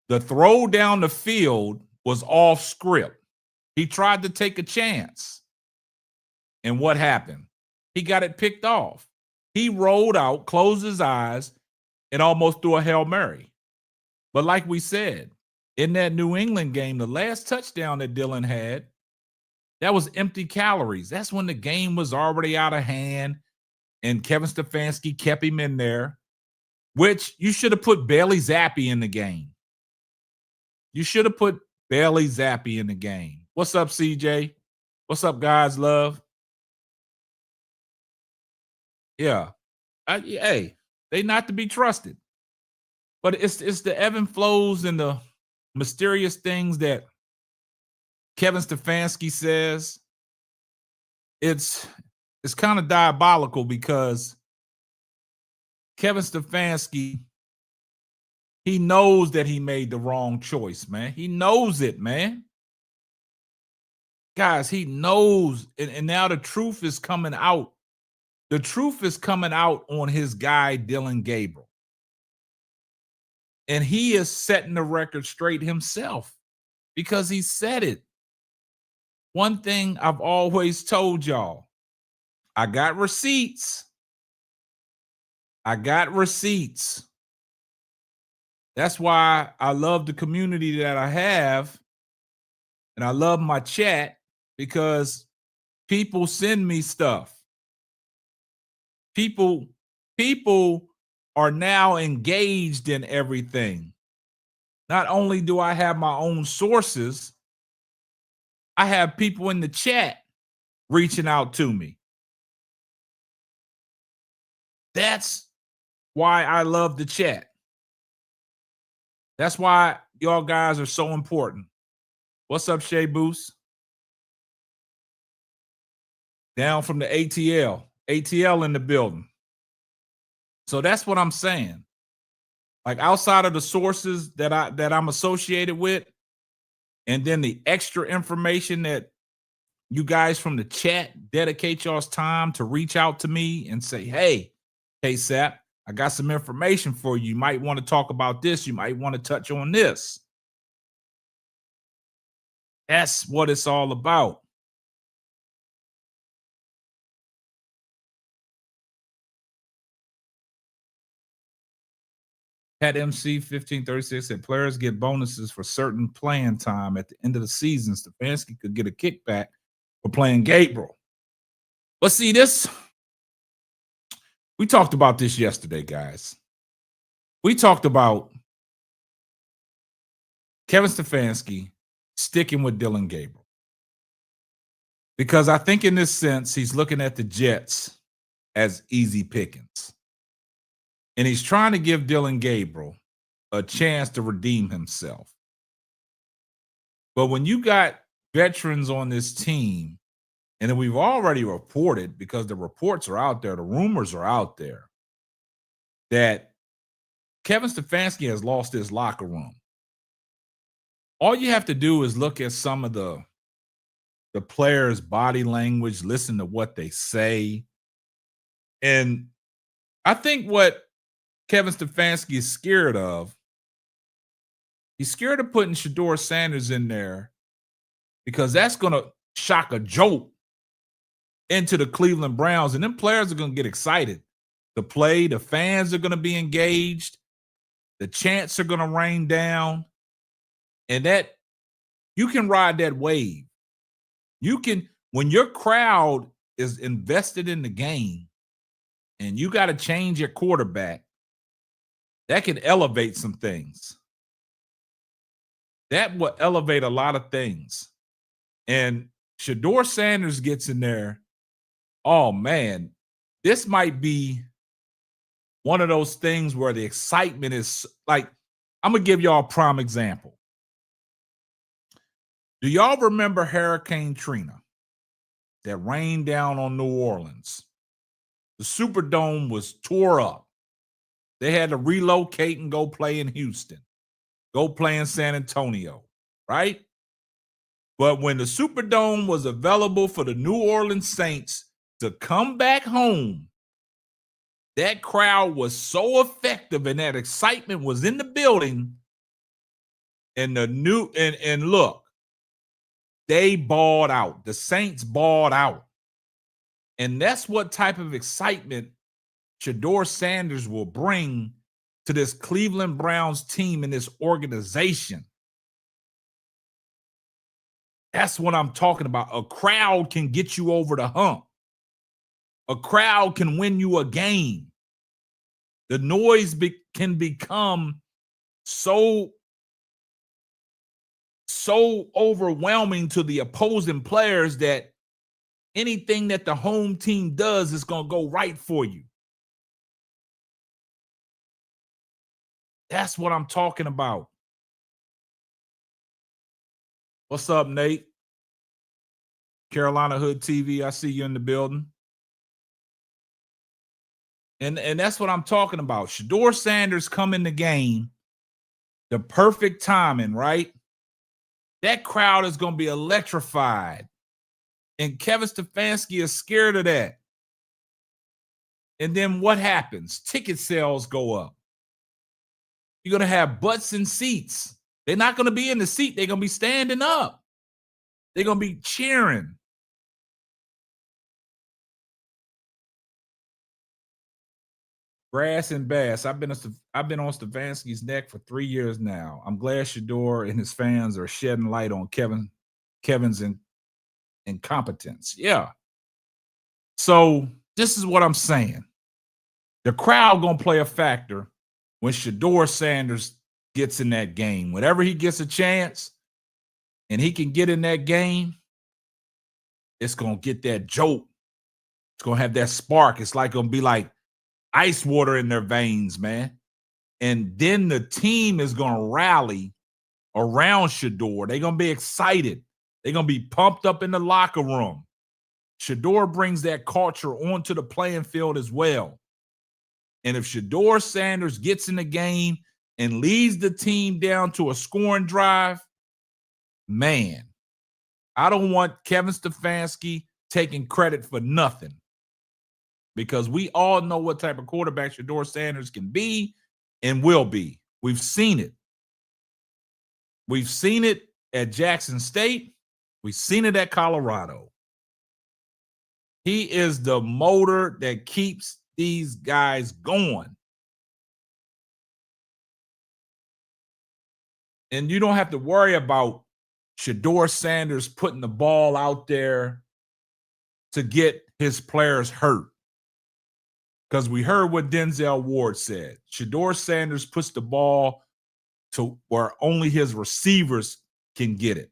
The throw down the field was off script. He tried to take a chance. And what happened? He got it picked off. He rolled out, closed his eyes, and almost threw a Hail Mary. But like we said, in that New England game, the last touchdown that Dillon had, that was empty calories. That's when the game was already out of hand, and Kevin Stefanski kept him in there, which you should have put Bailey Zappi in the game. You should have put Bailey Zappi in the game. What's up, CJ? What's up, guys? Love. Yeah. Hey, they not to be trusted. But it's the ebb and flows and the mysterious things that Kevin Stefanski says. It's kind of diabolical because Kevin Stefanski, he knows that he made the wrong choice, man. He knows it, man. Guys, he knows. And now the truth is coming out. The truth is coming out on his guy, Dillon Gabriel. And he is setting the record straight himself because he said it. One thing I've always told y'all, I got receipts. I got receipts. That's why I love the community that I have. And I love my chat because people send me stuff. People are now engaged in everything. Not only do I have my own sources, I have people in the chat reaching out to me. That's why I love the chat. That's why y'all guys are so important. What's up, Shea Boost? Down from the ATL. ATL in the building. So that's what I'm saying. Like outside of the sources that I'm associated with, and then the extra information that you guys from the chat dedicate y'all's time to reach out to me and say, hey, Sap, I got some information for you. You might want to talk about this. You might want to touch on this. That's what it's all about. Pat MC 1536 said players get bonuses for certain playing time at the end of the season. Stefansky could get a kickback for playing Gabriel. But see this, we talked about this yesterday, guys. We talked about Kevin Stefanski sticking with Dillon Gabriel. Because I think in this sense, he's looking at the Jets as easy pickings. And he's trying to give Dillon Gabriel a chance to redeem himself. But when you got veterans on this team, and then we've already reported, because the reports are out there, the rumors are out there, that Kevin Stefanski has lost his locker room. All you have to do is look at some of the players' body language, listen to what they say. And I think what Kevin Stefanski is scared of, he's scared of putting Shedeur Sanders in there because that's going to shock a jolt into the Cleveland Browns. And then players are going to get excited to play. The fans are going to be engaged. The chants are going to rain down. And that you can ride that wave. You can, when your crowd is invested in the game and you got to change your quarterback, that can elevate some things. That will elevate a lot of things. And Shedeur Sanders gets in there. Oh, man, this might be one of those things where the excitement is like, I'm going to give y'all a prime example. Do y'all remember Hurricane Trina that rained down on New Orleans? The Superdome was tore up. They had to relocate and go play in Houston, go play in San Antonio, right? But when the Superdome was available for the New Orleans Saints to come back home, that crowd was so effective and that excitement was in the building. And look, they balled out. The Saints balled out. And that's what type of excitement Shedeur Sanders will bring to this Cleveland Browns team and this organization. That's what I'm talking about. A crowd can get you over the hump. A crowd can win you a game. The noise can become so overwhelming to the opposing players that anything that the home team does is going to go right for you. That's what I'm talking about. What's up, Nate? Carolina Hood TV, I see you in the building. And that's what I'm talking about. Shedeur Sanders come in the game, the perfect timing, right? That crowd is going to be electrified. And Kevin Stefanski is scared of that. And then what happens? Ticket sales go up. You're going to have butts in seats. They're not going to be in the seat. They're going to be standing up. They're going to be cheering. Grass and Bass. I've been on Stefanski's neck for 3 years now. I'm glad Shedeur and his fans are shedding light on Kevin's incompetence. Yeah. So this is what I'm saying. The crowd going to play a factor when Shedeur Sanders gets in that game. Whenever he gets a chance and he can get in that game, it's going to get that jolt. It's going to have that spark. It's like going to be like ice water in their veins, man. And then the team is going to rally around Shedeur. They're going to be excited. They're going to be pumped up in the locker room. Shedeur brings that culture onto the playing field as well. And if Shedeur Sanders gets in the game and leads the team down to a scoring drive, man, I don't want Kevin Stefanski taking credit for nothing, because we all know what type of quarterback Shedeur Sanders can be and will be. We've seen it. We've seen it at Jackson State. We've seen it at Colorado. He is the motor that keeps these guys going. And you don't have to worry about Shedeur Sanders putting the ball out there to get his players hurt. Because we heard what Denzel Ward said. Shedeur Sanders puts the ball to where only his receivers can get it.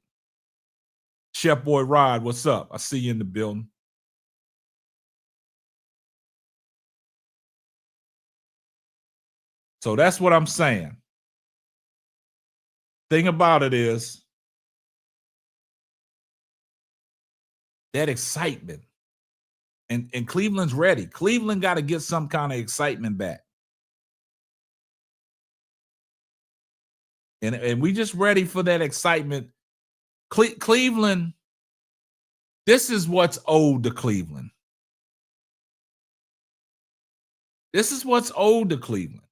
Chef Boy Rod, what's up? I see you in the building. So that's what I'm saying. Thing about it is that excitement. And Cleveland's ready. Cleveland got to get some kind of excitement back. And we just ready for that excitement. Cleveland, this is what's owed to Cleveland. This is what's owed to Cleveland.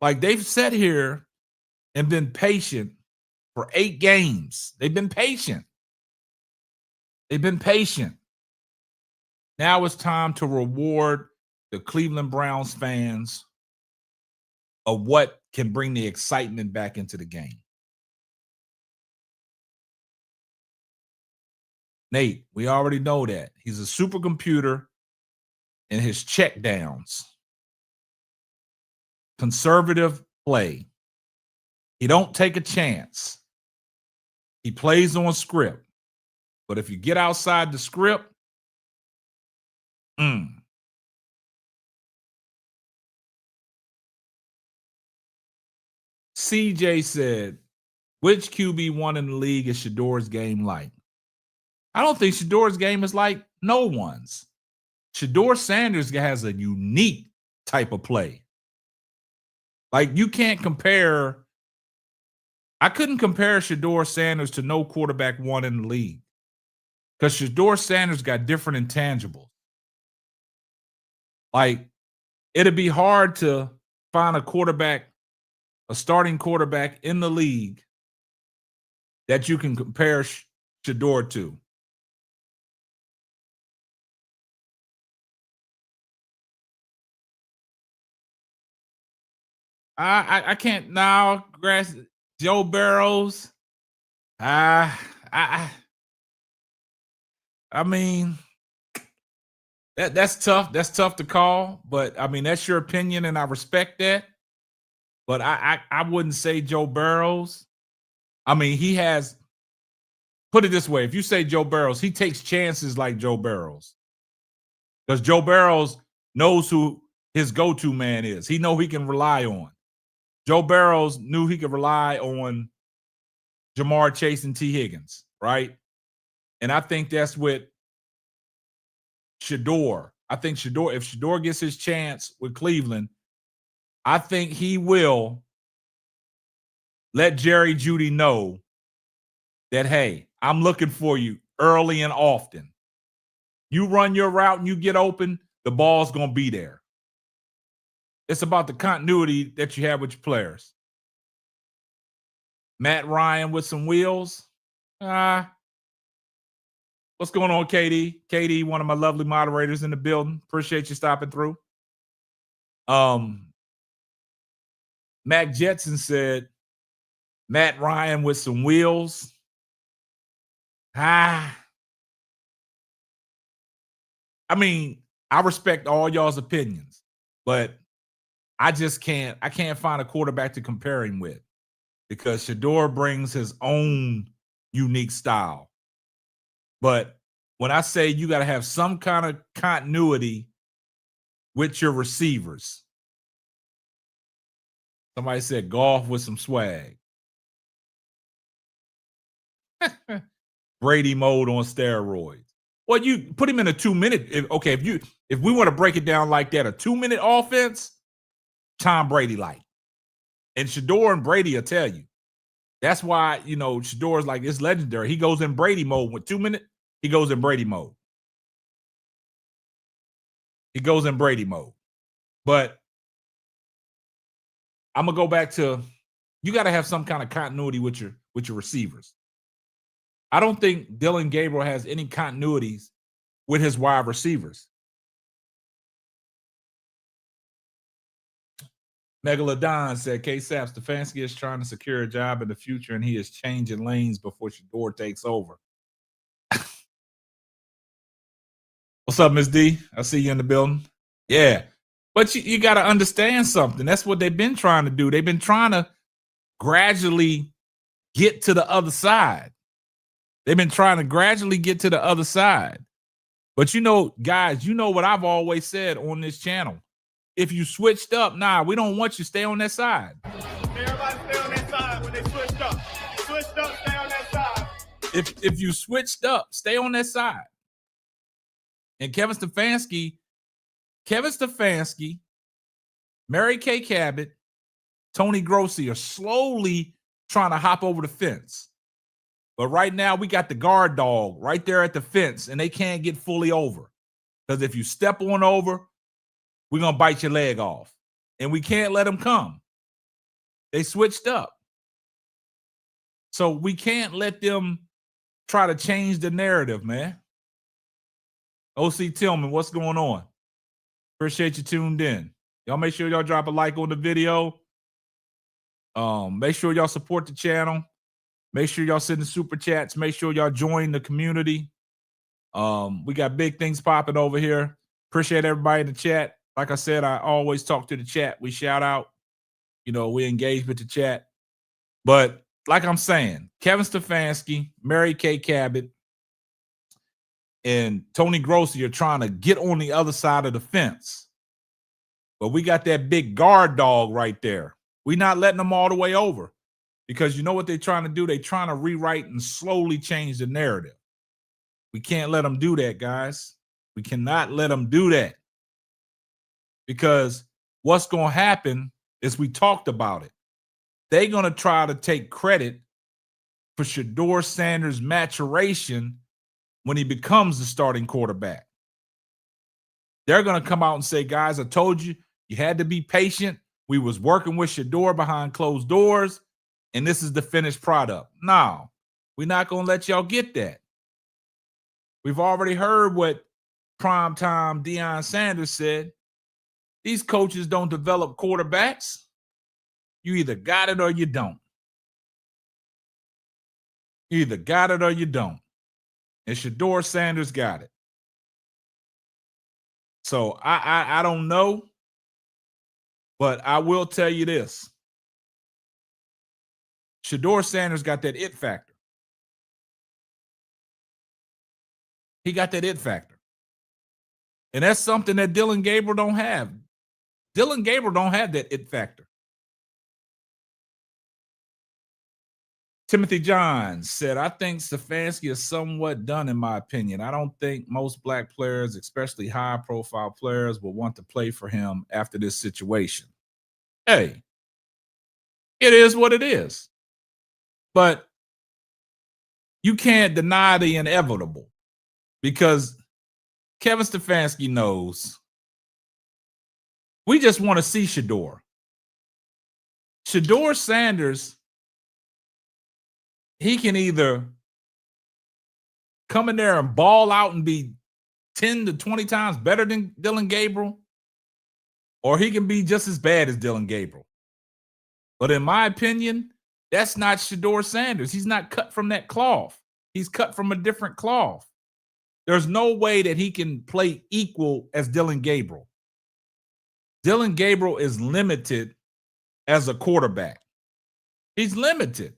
Like, they've sat here and been patient for 8 games. They've been patient. They've been patient. Now it's time to reward the Cleveland Browns fans of what can bring the excitement back into the game. Nate, we already know that. He's a supercomputer in his checkdowns. Conservative play. He don't take a chance. He plays on script. But if you get outside the script, CJ said, which QB1 in the league is Shedeur's game like? I don't think Shedeur's game is like no one's. Shedeur Sanders has a unique type of play. Like, you can't compare. I couldn't compare Shedeur Sanders to no quarterback one in the league, because Shedeur Sanders got different intangibles. Like, it'd be hard to find a quarterback, a starting quarterback in the league that you can compare Shedeur to. I can't now. Joe Burrows. I mean, that's tough. That's tough to call. But I mean, that's your opinion, and I respect that. But I wouldn't say Joe Burrows. I mean, he has. Put it this way: if you say Joe Burrows, he takes chances like Joe Burrows, because Joe Burrows knows who his go-to man is. He know he can rely on. Joe Burrows knew he could rely on Jamar Chase and T. Higgins, right? And I think that's with Shedeur. I think Shedeur, if Shedeur gets his chance with Cleveland, I think he will let Jerry Jeudy know that, hey, I'm looking for you early and often. You run your route and you get open, the ball's going to be there. It's about the continuity that you have with your players. Matt Ryan with some wheels. What's going on, KD? KD, one of my lovely moderators in the building. Appreciate you stopping through. Mac Jetson said, Matt Ryan with some wheels. I mean, I respect all y'all's opinions, but I can't find a quarterback to compare him with because Shedeur brings his own unique style. But when I say you got to have some kind of continuity with your receivers, somebody said golf with some swag. Brady mode on steroids. Well, you put him in a 2-minute. If we want to break it down like that, a 2-minute offense, Tom Brady like. And Shedeur and Brady will tell you. That's why, Shedeur's like, it's legendary. He goes in Brady mode with 2 minutes. He goes in Brady mode. But I'm gonna go back to you got to have some kind of continuity with your receivers. I don't think Dillon Gabriel has any continuities with his wide receivers. Megalodon said, K-Sap, Stefansky is trying to secure a job in the future, and he is changing lanes before Shedeur takes over. What's up, Miss D? I see you in the building. Yeah. But you got to understand something. That's what they've been trying to do. They've been trying to gradually get to the other side. But guys, what I've always said on this channel. If you switched up, we don't want you to stay on that side. Everybody stay on that side when they switched up. Switched up, stay on that side. If you switched up, stay on that side. And Kevin Stefanski, Mary Kay Cabot, Tony Grossi are slowly trying to hop over the fence. But right now, we got the guard dog right there at the fence, and they can't get fully over. Because if you step on over, we're going to bite your leg off. And we can't let them come. They switched up. So we can't let them try to change the narrative, man. OC Tillman, what's going on? Appreciate you tuned in. Y'all make sure y'all drop a like on the video. Make sure y'all support the channel. Make sure y'all send the super chats. Make sure y'all join the community. We got big things popping over here. Appreciate everybody in the chat. Like I said, I always talk to the chat. We shout out. We engage with the chat. But like I'm saying, Kevin Stefanski, Mary Kay Cabot, and Tony Grossi are trying to get on the other side of the fence. But we got that big guard dog right there. We're not letting them all the way over. Because you know what they're trying to do? They're trying to rewrite and slowly change the narrative. We can't let them do that, guys. We cannot let them do that. Because what's going to happen is we talked about it. They're going to try to take credit for Shedeur Sanders' maturation when he becomes the starting quarterback. They're going to come out and say, guys, I told you, you had to be patient. We was working with Shedeur behind closed doors. And this is the finished product. No, we're not going to let y'all get that. We've already heard what primetime Deion Sanders said. These coaches don't develop quarterbacks. You either got it or you don't. And Shedeur Sanders got it. So I don't know, but I will tell you this. Shedeur Sanders got that it factor. He got that it factor. And that's something that Dillon Gabriel don't have. Dillon Gabriel don't have that it factor. Timothy Johns said, I think Stefansky is somewhat done, in my opinion. I don't think most black players, especially high-profile players, will want to play for him after this situation. Hey, it is what it is. But you can't deny the inevitable because Kevin Stefanski knows we just want to see Shedeur. Shedeur Sanders, he can either come in there and ball out and be 10 to 20 times better than Dillon Gabriel, or he can be just as bad as Dillon Gabriel. But in my opinion, that's not Shedeur Sanders. He's not cut from that cloth. He's cut from a different cloth. There's no way that he can play equal as Dillon Gabriel. Dillon Gabriel is limited as a quarterback. He's limited.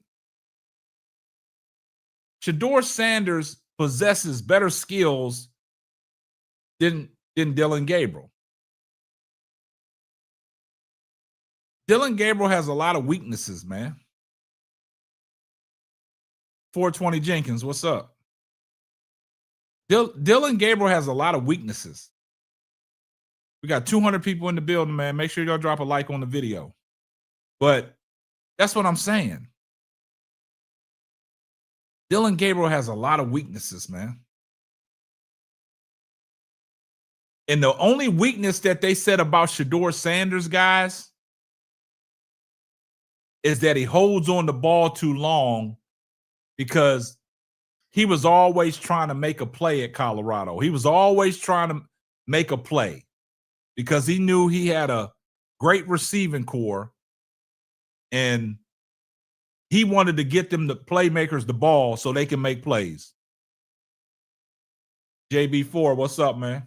Shedeur Sanders possesses better skills than Dillon Gabriel. Dillon Gabriel has a lot of weaknesses, man. 420 Jenkins, what's up? Dillon Gabriel has a lot of weaknesses. We got 200 people in the building, man. Make sure y'all drop a like on the video. But that's what I'm saying. Dillon Gabriel has a lot of weaknesses, man. And the only weakness that they said about Shedeur Sanders, guys, is that he holds on the ball too long because he was always trying to make a play at Colorado. He was always trying to make a play because he knew he had a great receiving core and he wanted to get them, the playmakers, the ball so they can make plays. JB4, what's up, man?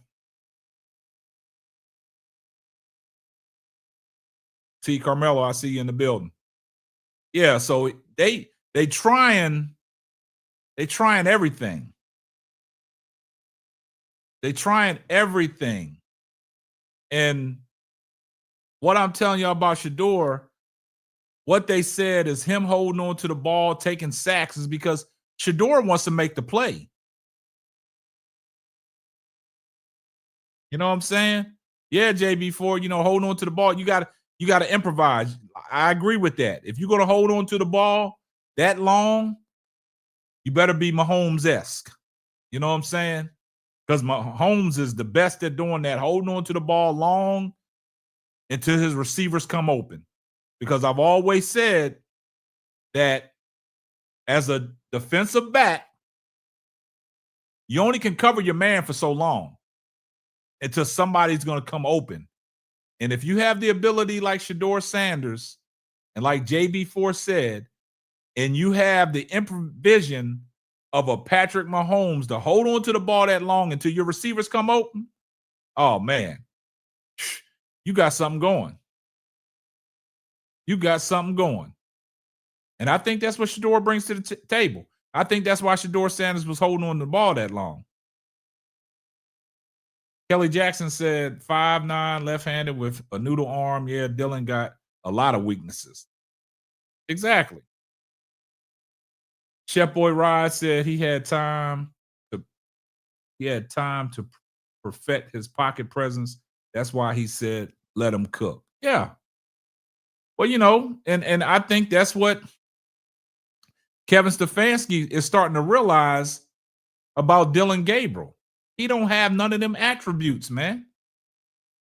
T. Carmelo, I see you in the building. Yeah, so they trying everything. They trying everything. And what I'm telling y'all about Shedeur, what they said is him holding on to the ball, taking sacks, is because Shedeur wants to make the play. You know what I'm saying? Yeah, JB4, holding on to the ball, you got to improvise. I agree with that. If you're going to hold on to the ball that long, you better be Mahomes-esque. You know what I'm saying? Because Mahomes is the best at doing that, holding on to the ball long until his receivers come open. Because I've always said that as a defensive back, you only can cover your man for so long until somebody's going to come open. And if you have the ability like Shedeur Sanders and like JB4 said, and you have the vision of a Patrick Mahomes to hold on to the ball that long until your receivers come open, oh, man, you got something going. You got something going. And I think that's what Shedeur brings to the table. I think that's why Shedeur Sanders was holding on to the ball that long. Kelly Jackson said 5'9", left-handed with a noodle arm. Yeah, Dillon got a lot of weaknesses. Exactly. Chef Boy Rod said he had time to perfect his pocket presence. That's why he said let him cook. Yeah. Well, and I think that's what Kevin Stefanski is starting to realize about Dillon Gabriel. He don't have none of them attributes, man,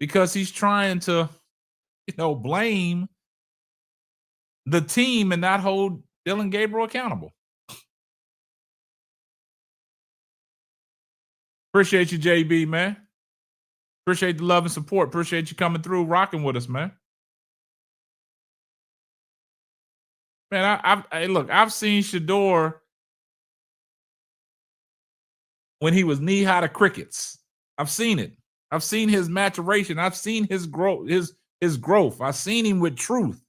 because he's trying to, blame the team and not hold Dillon Gabriel accountable. Appreciate you, JB, man. Appreciate the love and support. Appreciate you coming through, rocking with us, man. Man, I've seen Shedeur when he was knee-high to crickets. I've seen it. I've seen his maturation. I've seen his growth, his growth. I've seen him with truth.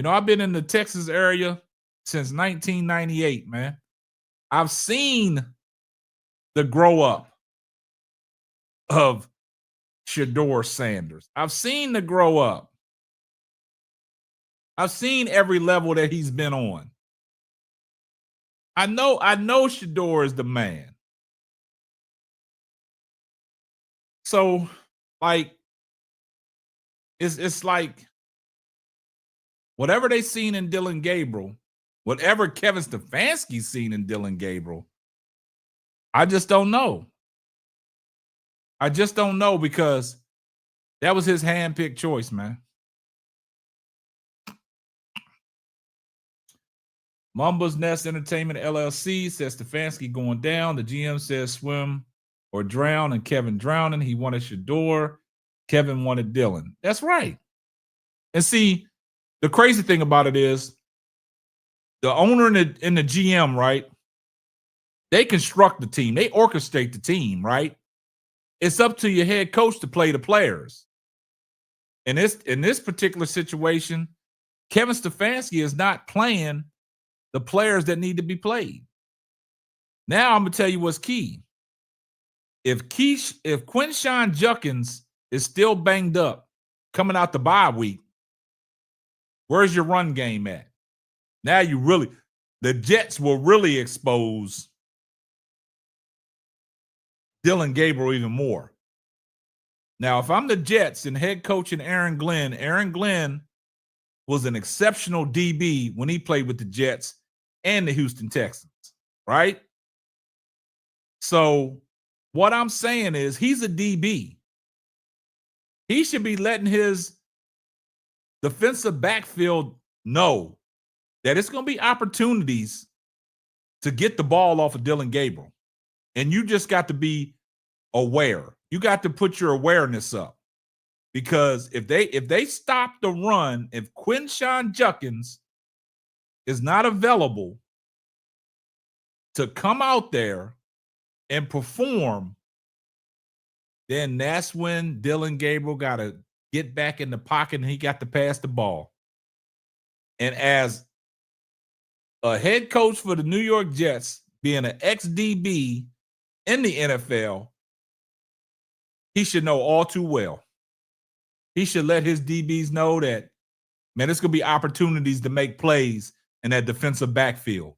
I've been in the Texas area since 1998, man. I've seen the grow up of Shedeur Sanders. I've seen the grow up. I've seen every level that he's been on. I know Shedeur is the man. So, it's like whatever they seen in Dillon Gabriel, whatever Kevin Stefanski seen in Dillon Gabriel, I just don't know. I just don't know because that was his handpicked choice, man. Mumba's Nest Entertainment LLC says Stefanski going down. The GM says swim or drown, and Kevin drowning. He wanted Shedeur. Kevin wanted Dillon. That's right. And see, the crazy thing about it is the owner and the GM, right? They construct the team. They orchestrate the team, right? It's up to your head coach to play the players. In this particular situation, Kevin Stefanski is not playing the players that need to be played. Now I'm gonna tell you what's key. If Quinshon Judkins is still banged up coming out the bye week, where's your run game at? Now the Jets will really expose Dillon Gabriel even more. Now, if I'm the Jets and head coach and Aaron Glenn was an exceptional DB when he played with the Jets and the Houston Texans, right? So what I'm saying is he's a DB. He should be letting his defensive backfield know that it's going to be opportunities to get the ball off of Dillon Gabriel. And you just got to be aware. You got to put your awareness up. Because if they stop the run, if Quinshon Judkins is not available to come out there and perform, then that's when Dillon Gabriel got to get back in the pocket and he got to pass the ball. And as a head coach for the New York Jets, being an ex-DB in the NFL, he should know all too well. He should let his DBs know that, man, there's going to be opportunities to make plays in that defensive backfield.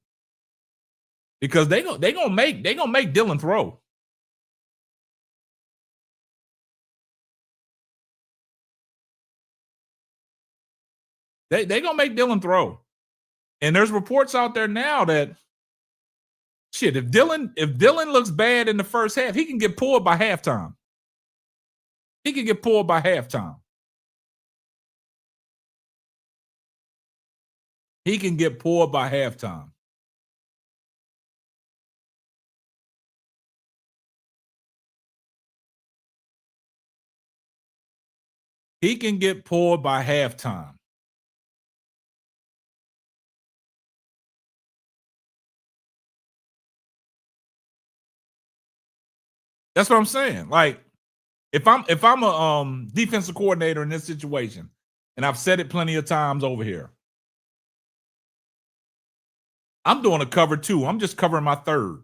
Because they're gonna make Dillon throw. They're gonna make Dillon throw. And there's reports out there now that shit, if Dillon looks bad in the first half, he can get pulled by halftime. He can get pulled by halftime. He can get pulled by halftime. He can get pulled by halftime. That's what I'm saying. Like, if I'm a defensive coordinator in this situation, and I've said it plenty of times over here, I'm doing a cover two. I'm just covering my third.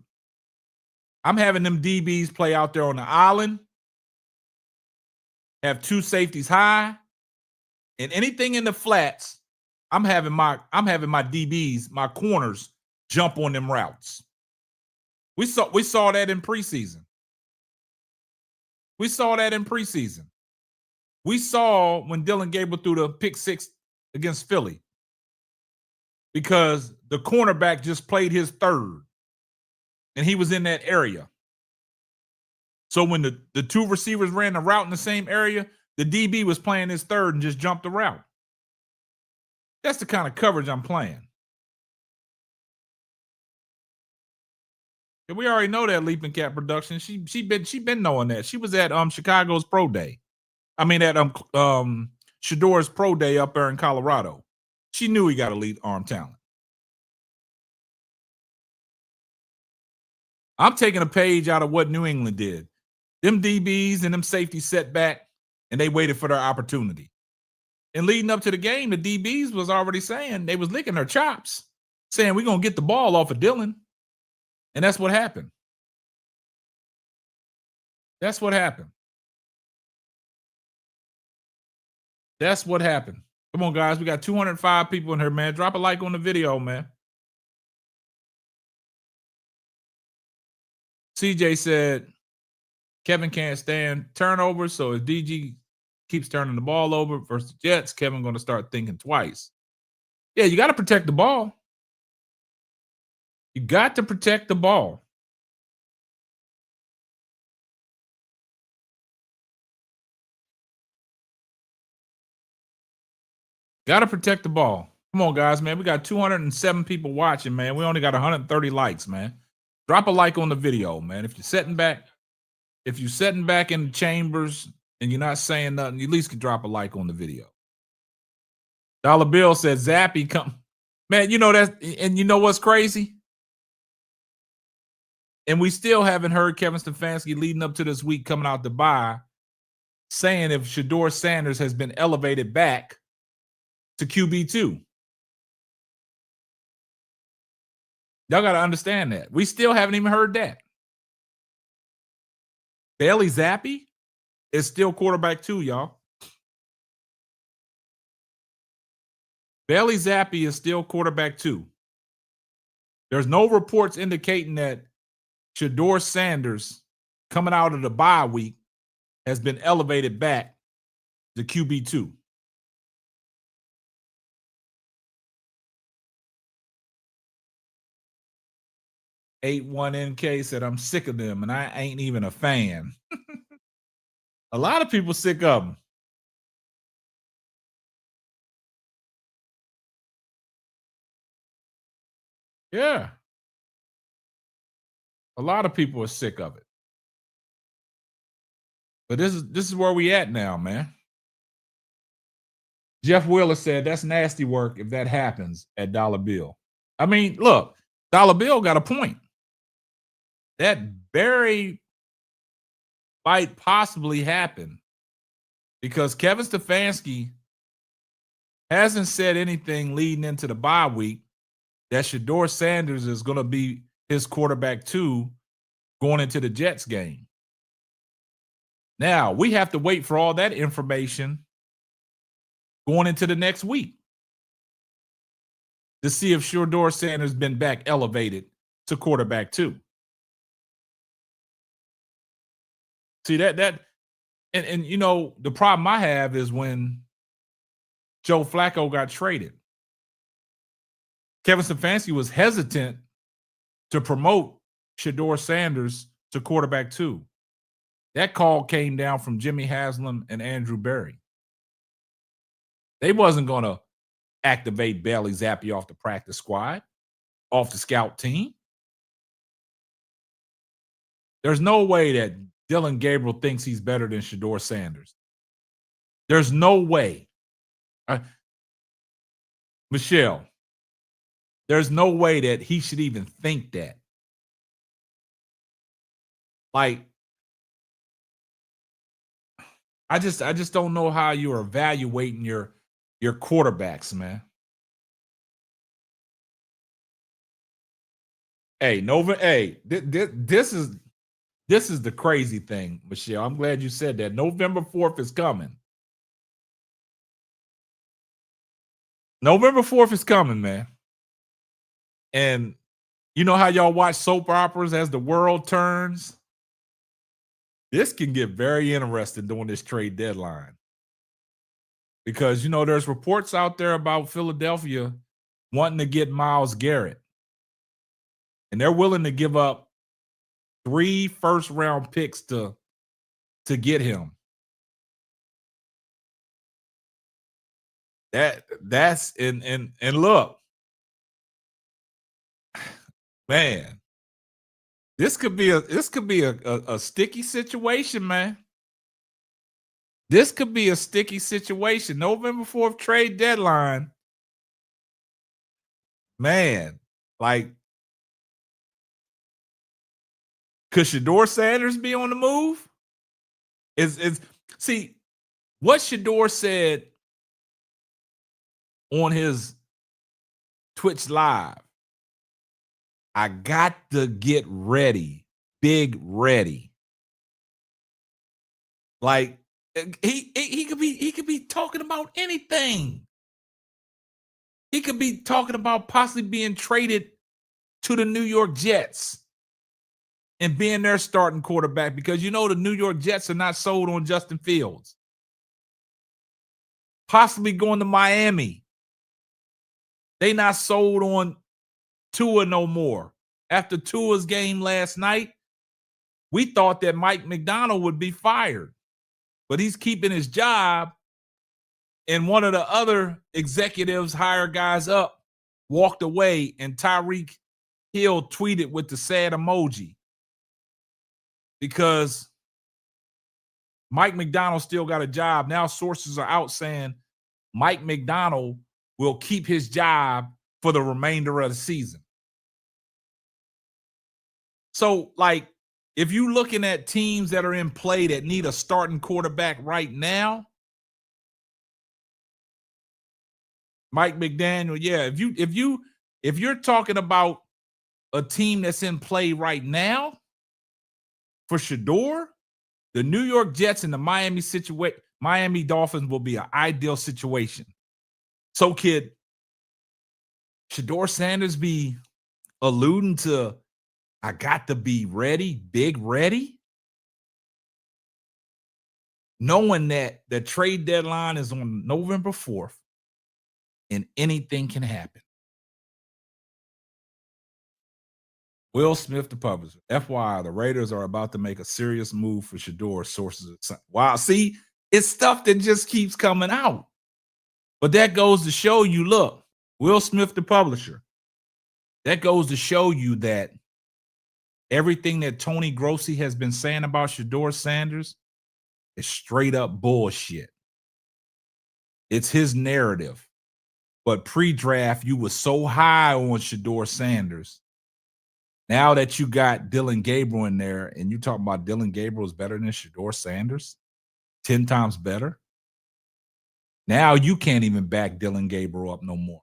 I'm having them DBs play out there on the island, have two safeties high, and anything in the flats, I'm having my DBs, my corners, jump on them routes. We saw that in preseason. We saw that in preseason. We saw when Dillon Gabriel threw the pick six against Philly because the cornerback just played his third, and he was in that area. So when the two receivers ran the route in the same area, the DB was playing his third and just jumped the route. That's the kind of coverage I'm playing. And we already know that Leaping Cat Production. She been knowing that. She was at Chicago's Pro Day. I mean at Shedeur's Pro Day up there in Colorado. She knew he got elite arm talent. I'm taking a page out of what New England did. Them DBs and them safeties set back, and they waited for their opportunity. And leading up to the game, the DBs was already saying, they was licking their chops, saying we're going to get the ball off of Dillon. And that's what happened. That's what happened. That's what happened. Come on, guys. We got 205 people in here, man. Drop a like on the video, man. CJ said, Kevin can't stand turnovers, so if DG keeps turning the ball over versus the Jets, Kevin going to start thinking twice. Yeah, you got to protect the ball. You got to protect the ball. Got to protect the ball. Come on, guys, man. We got 207 people watching, man. We only got 130 likes, man. Drop a like on the video, man. If you're sitting back in the chambers and you're not saying nothing, you at least can drop a like on the video. Dollar Bill said Zappy come. Man, you know that, and you know what's crazy? And we still haven't heard Kevin Stefanski leading up to this week coming out the bye saying if Shedeur Sanders has been elevated back to QB2. Y'all got to understand that. We still haven't even heard that. Bailey Zappi is still quarterback 2, y'all. Bailey Zappi is still quarterback 2. There's no reports indicating that Shedeur Sanders, coming out of the bye week, has been elevated back to QB2. NK said, I'm sick of them, and I ain't even a fan. A lot of people sick of them. Yeah. A lot of people are sick of it. But this is where we at now, man. Jeff Wheeler said that's nasty work if that happens at Dollar Bill. I mean, look, Dollar Bill got a point. That very might possibly happen because Kevin Stefanski hasn't said anything leading into the bye week that Shedeur Sanders is going to be his quarterback 2 going into the Jets game. Now, we have to wait for all that information going into the next week to see if Shedeur Sanders been back elevated to quarterback 2. See that and you know, the problem I have is when Joe Flacco got traded. Kevin Stefanski was hesitant to promote Shedeur Sanders to quarterback 2. That call came down from Jimmy Haslam and Andrew Berry. They wasn't going to activate Bailey Zappi off the practice squad, off the scout team. There's no way that Dillon Gabriel thinks he's better than Shedeur Sanders. There's no way. Michelle, there's no way that he should even think that. Like, I just don't know how you're evaluating your quarterbacks, man. Hey, Nova. Hey, this is the crazy thing, Michelle. I'm glad you said that. November 4th is coming. November 4th is coming, man. And you know how y'all watch soap operas as the world turns? This can get very interesting during this trade deadline. Because, you know, there's reports out there about Philadelphia wanting to get Myles Garrett. And they're willing to give up 3 first-round picks to get him. That's and look, man, this could be a sticky situation, man. This could be a sticky situation. November 4th trade deadline. Man, like, could Shedeur Sanders be on the move? See, what Shedeur said on his Twitch Live, I got to get ready, big ready. Like, he could be talking about anything. He could be talking about possibly being traded to the New York Jets and being their starting quarterback, because you know the New York Jets are not sold on Justin Fields. Possibly going to Miami. They not sold on Tua no more. After Tua's game last night, we thought that Mike McDonald would be fired, but he's keeping his job. And one of the other executives, higher guys up, walked away, and Tyreek Hill tweeted with the sad emoji because Mike McDonald still got a job. Now sources are out saying Mike McDonald will keep his job for the remainder of the season. So, like, if you're looking at teams that are in play that need a starting quarterback right now, Mike McDaniel, yeah. If you're talking about a team that's in play right now for Shedeur, the New York Jets and the Miami Dolphins will be an ideal situation. So, could Shedeur Sanders be alluding to, I got to be ready, big ready? Knowing that the trade deadline is on November 4th and anything can happen. Will Smith, the publisher. FYI, the Raiders are about to make a serious move for Shedeur, sources. Wow, see, it's stuff that just keeps coming out. But that goes to show you, look, Will Smith, the publisher, that goes to show you that everything that Tony Grossi has been saying about Shedeur Sanders is straight up bullshit. It's his narrative. But pre-draft, you were so high on Shedeur Sanders. Now that you got Dillon Gabriel in there, and you talking about Dillon Gabriel is better than Shedeur Sanders, 10 times better. Now you can't even back Dillon Gabriel up no more.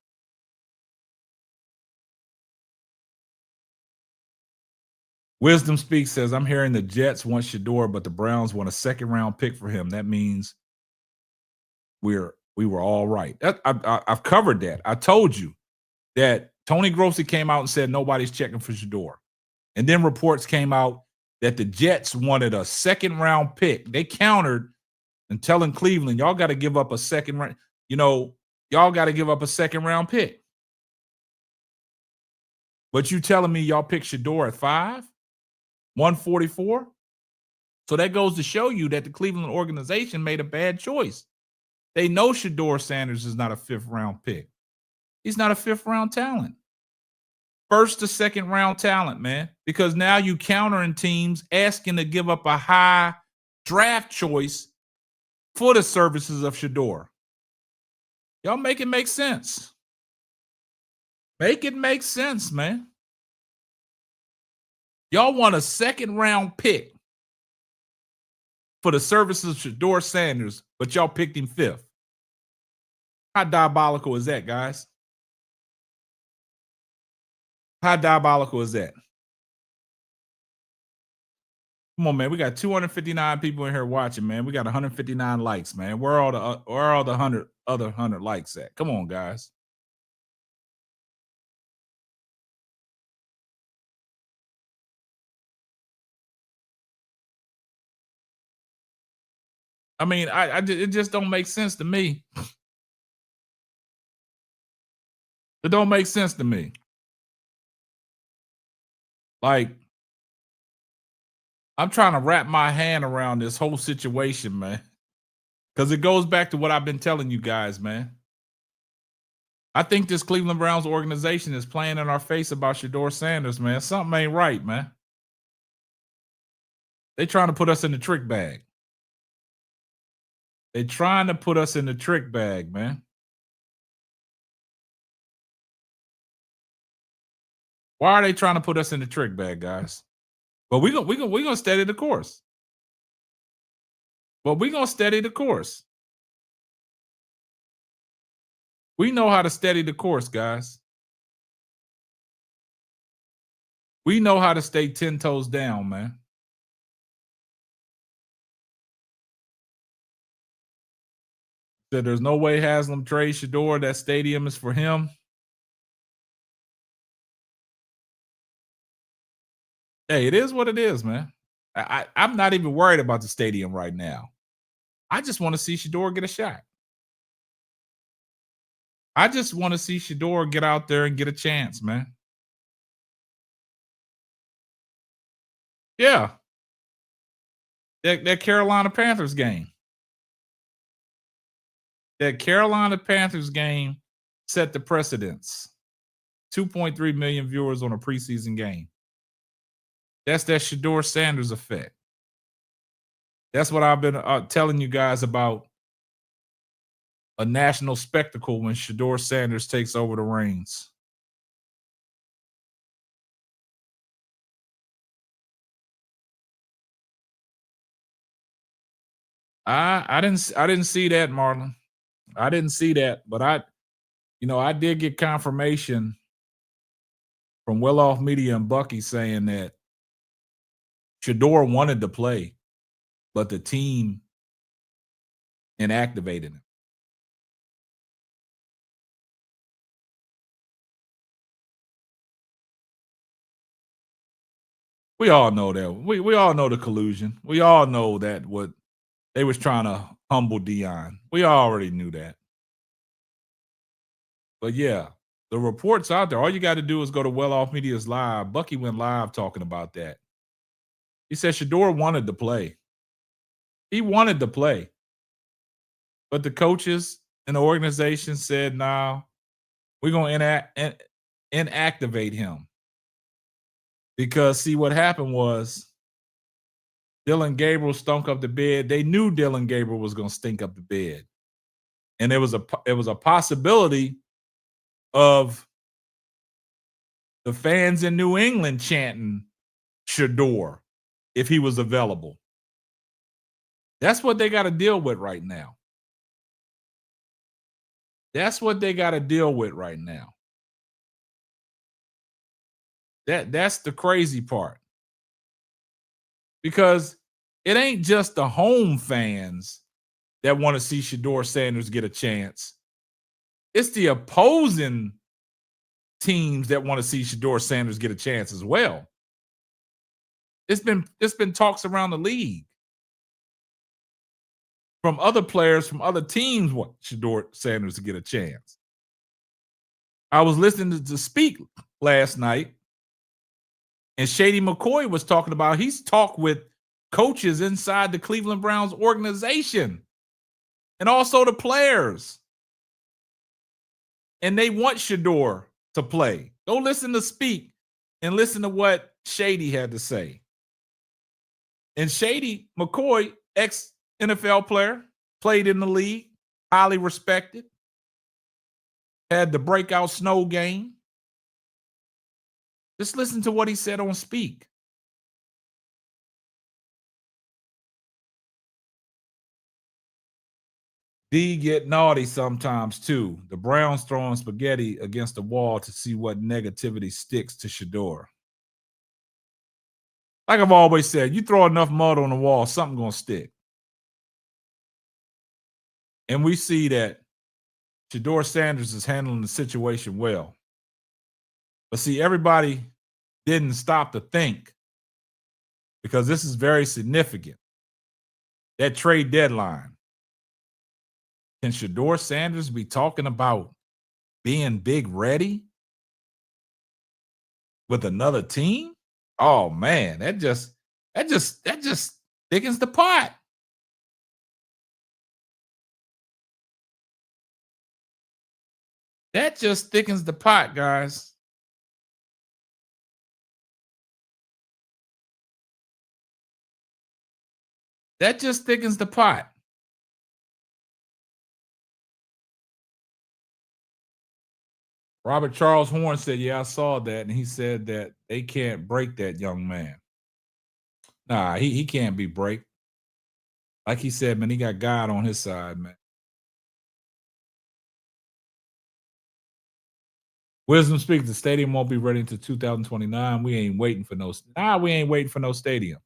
Wisdom Speaks says, I'm hearing the Jets want Shedeur, but the Browns want a second-round pick for him. That means we were all right. I've covered that. I told you that Tony Grossi came out and said nobody's checking for Shedeur. And then reports came out that the Jets wanted a second-round pick. They countered and telling Cleveland, y'all got to give up a second round. Y'all got to give up a second-round pick. But you telling me y'all picked Shedeur at 5? 144? So that goes to show you that the Cleveland organization made a bad choice. They know Shedeur Sanders is not a 5th-round pick. He's not a 5th-round talent. 1st to 2nd-round talent, man. Because now you countering teams asking to give up a high draft choice for the services of Shedeur. Y'all make it make sense. Make it make sense, man. Y'all want a 2nd-round pick for the services of Shedeur Sanders, but y'all picked him 5th. How diabolical is that, guys? How diabolical is that? Come on, man. We got 259 people in here watching, man. We got 159 likes, man. Where are all the 100 likes at? Come on, guys. I mean, it just don't make sense to me. It don't make sense to me. Like, I'm trying to wrap my hand around this whole situation, man. Because it goes back to what I've been telling you guys, man. I think this Cleveland Browns organization is playing in our face about Shedeur Sanders, man. Something ain't right, man. They trying to put us in the trick bag. They trying to put us in the trick bag, man. Why are they trying to put us in the trick bag, guys? But we're gonna steady the course. But we're gonna steady the course. We know how to steady the course, guys. We know how to stay 10 toes down, man. Said there's no way Haslam trades Shedeur. That stadium is for him. Hey, it is what it is, man. I'm not even worried about the stadium right now. I just want to see Shedeur get a shot. I just want to see Shedeur get out there and get a chance, man. Yeah. That Carolina Panthers game. That Carolina Panthers game set the precedence. 2.3 million viewers on a preseason game. That's that Shedeur Sanders effect. That's what I've been telling you guys about a national spectacle when Shedeur Sanders takes over the reins. I didn't see that, Marlon. I didn't see that, but I did get confirmation from Well Off Media and Bucky saying that Shedeur wanted to play, but the team inactivated him. We all know that. We all know the collusion. We all know that what they was trying to humble Dion. We already knew that. But yeah, the reports out there. All you got to do is go to Well Off Media's live. Bucky went live talking about that. He said Shedeur wanted to play. He wanted to play. But the coaches and the organization said, "No, we're going to inactivate him." Because, see, what happened was Dillon Gabriel stunk up the bed. They knew Dillon Gabriel was going to stink up the bed. And it was a possibility of the fans in New England chanting Shedeur if he was available. That's what they got to deal with right now. That's what they got to deal with right now. That's the crazy part. Because it ain't just the home fans that want to see Shedeur Sanders get a chance. It's the opposing teams that want to see Shedeur Sanders get a chance as well. It's been talks around the league from other players from other teams want Shedeur Sanders to get a chance. I was listening to Speak last night, and Shady McCoy was talking about he's talked with coaches inside the Cleveland Browns organization and also the players. And they want Shedeur to play. Go listen to Speak and listen to what Shady had to say. And Shady McCoy, ex-NFL player, played in the league, highly respected, had the breakout snow game. Just listen to what he said on Speak. D get naughty sometimes too. The Browns throwing spaghetti against the wall to see what negativity sticks to Shedeur. Like I've always said, you throw enough mud on the wall, something gonna stick. And we see that Shedeur Sanders is handling the situation well. But see, everybody didn't stop to think, because this is very significant. That trade deadline. Can Shedeur Sanders be talking about being big ready with another team? Oh man, that just thickens the pot. That just thickens the pot, guys. That just thickens the pot. Robert Charles Horn said, yeah, I saw that. And he said that they can't break that young man. Nah, he can't be break. Like he said, man, he got God on his side, man. Wisdom speaks, the stadium won't be ready until 2029. We ain't waiting for no stadium.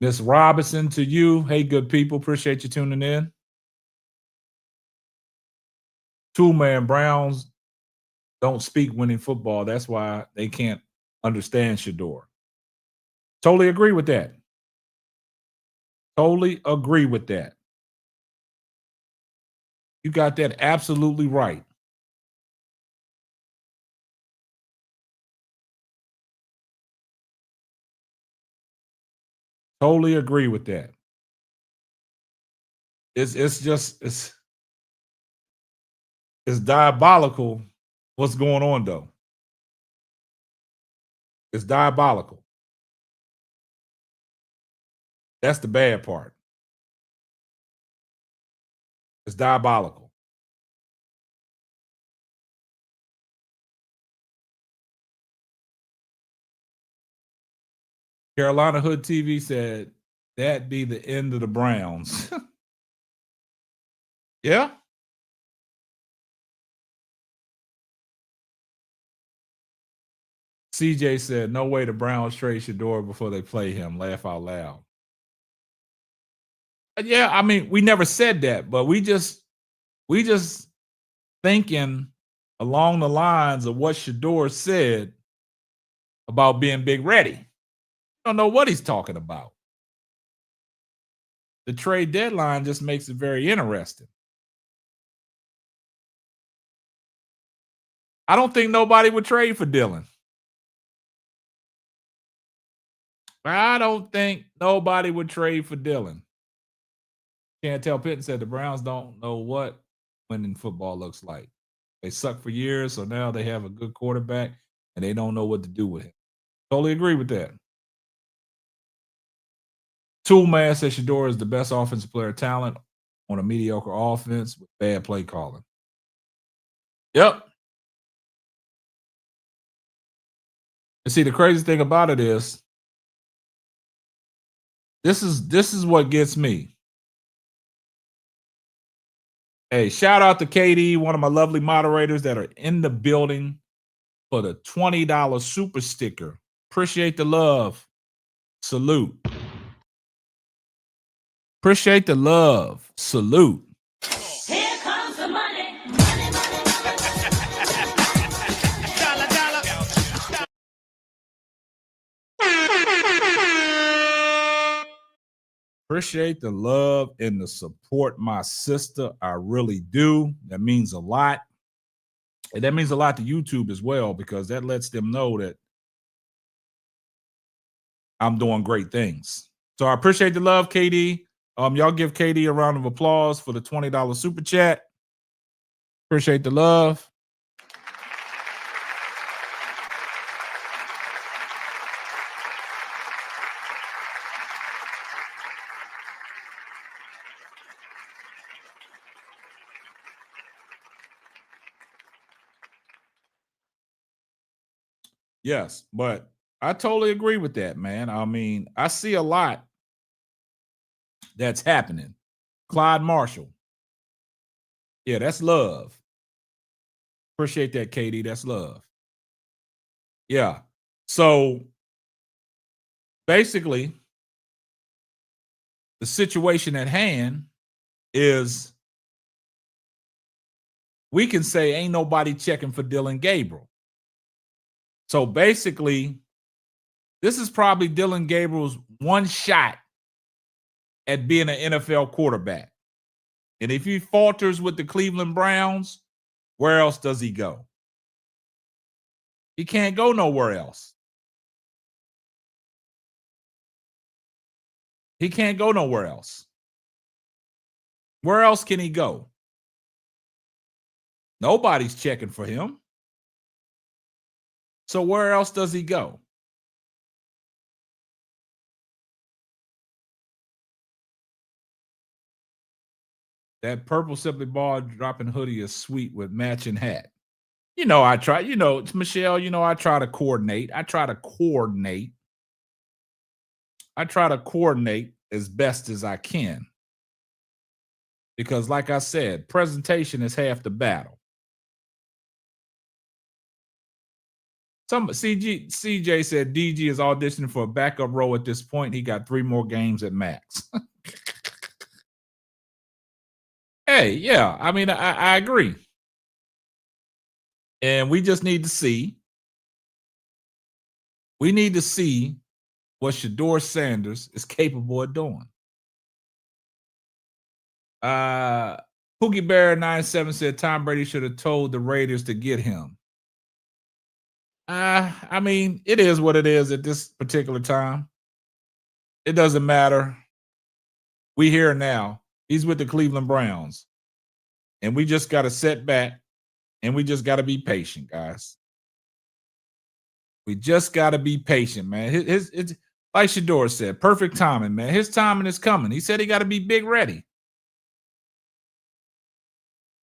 Miss Robinson, to you. Hey, good people. Appreciate you tuning in. Two-man Browns don't speak winning football. That's why they can't understand Shedeur. Totally agree with that. Totally agree with that. You got that absolutely right. Totally agree with that. It's diabolical what's going on, though. It's diabolical. That's the bad part. It's diabolical. Carolina Hood TV said that'd be the end of the Browns. Yeah. CJ said, no way the Browns trade Shedeur before they play him. Laugh out loud. Yeah, I mean, we never said that, but we just thinking along the lines of what Shedeur said about being big ready. Don't know what he's talking about. The trade deadline just makes it very interesting. I don't think nobody would trade for Dillon. I don't think nobody would trade for Dillon. Can't tell Pitton said the Browns don't know what winning football looks like. They suck for years, so now they have a good quarterback, and they don't know what to do with him. Totally agree with that. Toolman says Shedeur is the best offensive player talent on a mediocre offense with bad play calling. Yep. And see, the crazy thing about it is, this is what gets me. Hey, shout out to KD, one of my lovely moderators that are in the building for the $20 super sticker. Appreciate the love. Salute. Appreciate the love. Salute. Here comes the money. Appreciate the love and the support, my sister. I really do. That means a lot. And that means a lot to YouTube as well, because that lets them know that I'm doing great things. So I appreciate the love, KD. Y'all give KD a round of applause for the $20 super chat. Appreciate the love. Yes, but I totally agree with that, man. I mean, I see a lot that's happening. Clyde Marshall. Yeah, that's love. Appreciate that, KD. That's love. Yeah. So basically, the situation at hand is we can say ain't nobody checking for Dillon Gabriel. So basically, this is probably Dillon Gabriel's one shot at being an NFL quarterback. And if he falters with the Cleveland Browns, where else does he go? He can't go nowhere else. He can't go nowhere else. Where else can he go? Nobody's checking for him. So where else does he go? That purple Simply Ball dropping hoodie is sweet with matching hat. You know, I try, Michelle, I try to coordinate. I try to coordinate as best as I can. Because like I said, presentation is half the battle. CJ said DG is auditioning for a backup role at this point. He got 3 more games at max. Hey, yeah, I mean, I agree. And we just need to see. We need to see what Shedeur Sanders is capable of doing. Pookie Bear 97 said Tom Brady should have told the Raiders to get him. I mean, it is what it is at this particular time. It doesn't matter. We here now. He's with the Cleveland Browns. And we just got to sit back and we just got to be patient, guys. We just got to be patient, man. It's like Shedeur said, perfect timing, man. His timing is coming. He said he got to be big ready.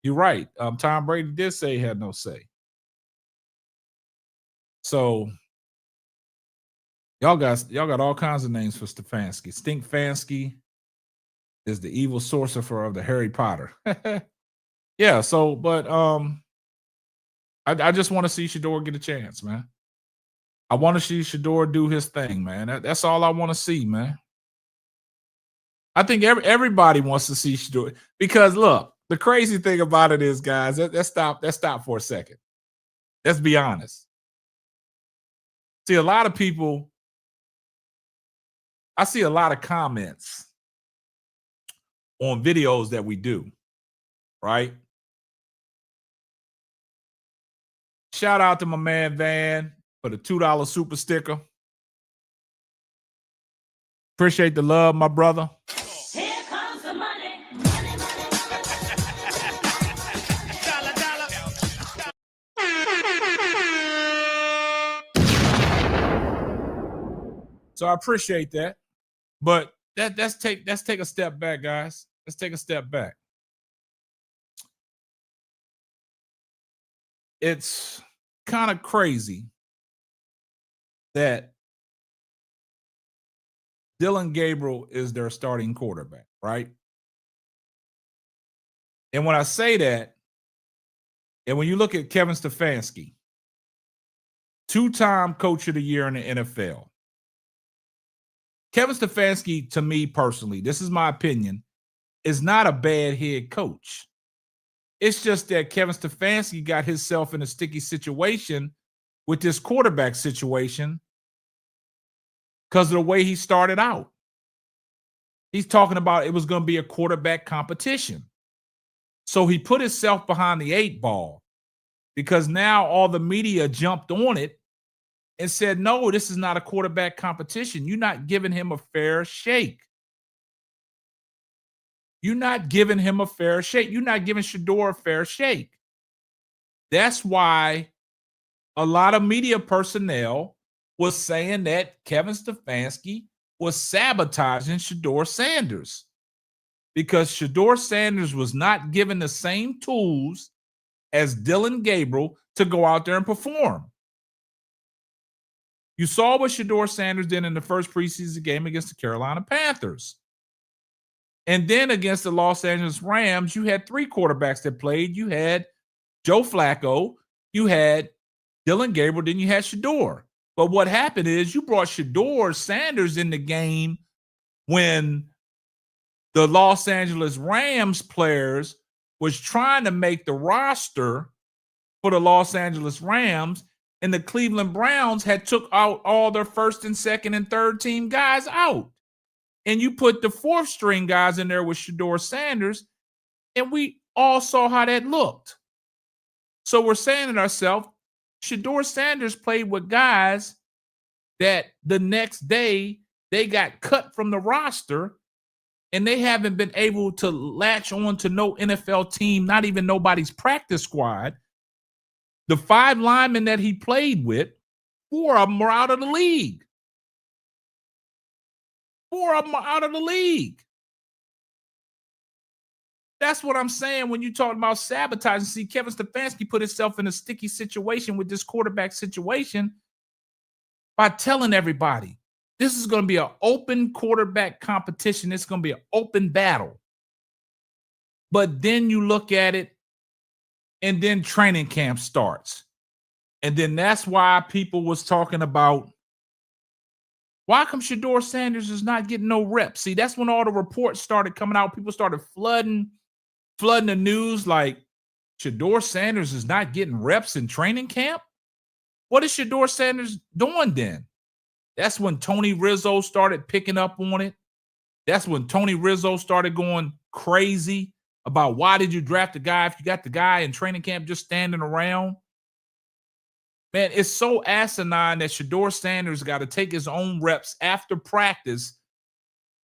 You're right. Tom Brady did say he had no say. So Y'all got all kinds of names for Stefansky. Stinkfansky is the evil sorcerer of the Harry Potter. Yeah, so but I just want to see Shedeur get a chance, man. I want to see Shedeur do his thing, man. That's all I want to see, man. I think everybody wants to see Shedeur because look, the crazy thing about it is, guys, let's stop for a second. Let's be honest. See, a lot of people, I see a lot of comments on videos that we do, right? Shout out to my man Van for the $2 super sticker. Appreciate the love, my brother. Here comes the money. Dollar, dollar. So I appreciate that. But let's take a step back, guys. Let's take a step back. It's kind of crazy that Dillon Gabriel is their starting quarterback, right? And when I say that, and when you look at Kevin Stefanski, 2-time coach of the year in the NFL, Kevin Stefanski, to me personally, this is my opinion, is not a bad head coach. It's just that Kevin Stefanski got himself in a sticky situation with this quarterback situation because of the way he started out. He's talking about it was going to be a quarterback competition. So he put himself behind the 8 ball because now all the media jumped on it and said, no, this is not a quarterback competition. You're not giving him a fair shake. You're not giving him a fair shake. You're not giving Shedeur a fair shake. That's why a lot of media personnel was saying that Kevin Stefanski was sabotaging Shedeur Sanders because Shedeur Sanders was not given the same tools as Dillon Gabriel to go out there and perform. You saw what Shedeur Sanders did in the first preseason game against the Carolina Panthers. And then against the Los Angeles Rams, you had 3 quarterbacks that played. You had Joe Flacco, you had Dillon Gabriel, then you had Shedeur. But what happened is you brought Shedeur Sanders in the game when the Los Angeles Rams players was trying to make the roster for the Los Angeles Rams, and the Cleveland Browns had took out all their first and second and third team guys out. And you put the 4th string guys in there with Shedeur Sanders, and we all saw how that looked. So we're saying to ourselves, Shedeur Sanders played with guys that the next day they got cut from the roster, and they haven't been able to latch on to no NFL team, not even nobody's practice squad. The 5 linemen that he played with, 4 of them were out of the league. 4 of them are out of the league. That's what I'm saying when you talk about sabotage. See, Kevin Stefanski put himself in a sticky situation with this quarterback situation by telling everybody this is going to be an open quarterback competition. It's going to be an open battle. But then you look at it, and then training camp starts. And then that's why people was talking about, why come Shedeur Sanders is not getting no reps? See, that's when all the reports started coming out. People started flooding the news like Shedeur Sanders is not getting reps in training camp. What is Shedeur Sanders doing then? That's when Tony Rizzo started picking up on it. That's when Tony Rizzo started going crazy about why did you draft the guy if you got the guy in training camp just standing around? Man, it's so asinine that Shedeur Sanders got to take his own reps after practice,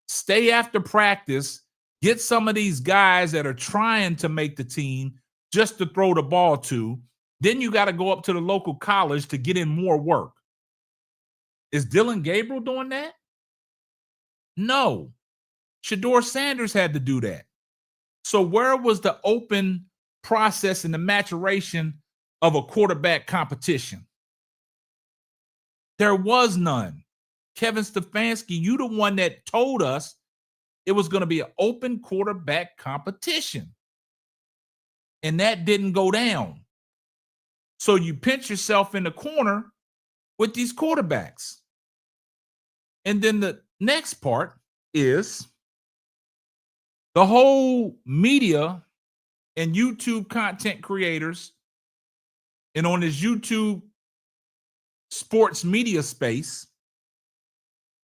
stay after practice, get some of these guys that are trying to make the team just to throw the ball to. Then you got to go up to the local college to get in more work. Is Dillon Gabriel doing that? No. Shedeur Sanders had to do that. So where was the open process and the maturation of a quarterback competition? There was none. Kevin Stefanski, you the one that told us it was going to be an open quarterback competition. And that didn't go down. So you pinch yourself in the corner with these quarterbacks. And then the next part is the whole media and YouTube content creators and on this YouTube sports media space.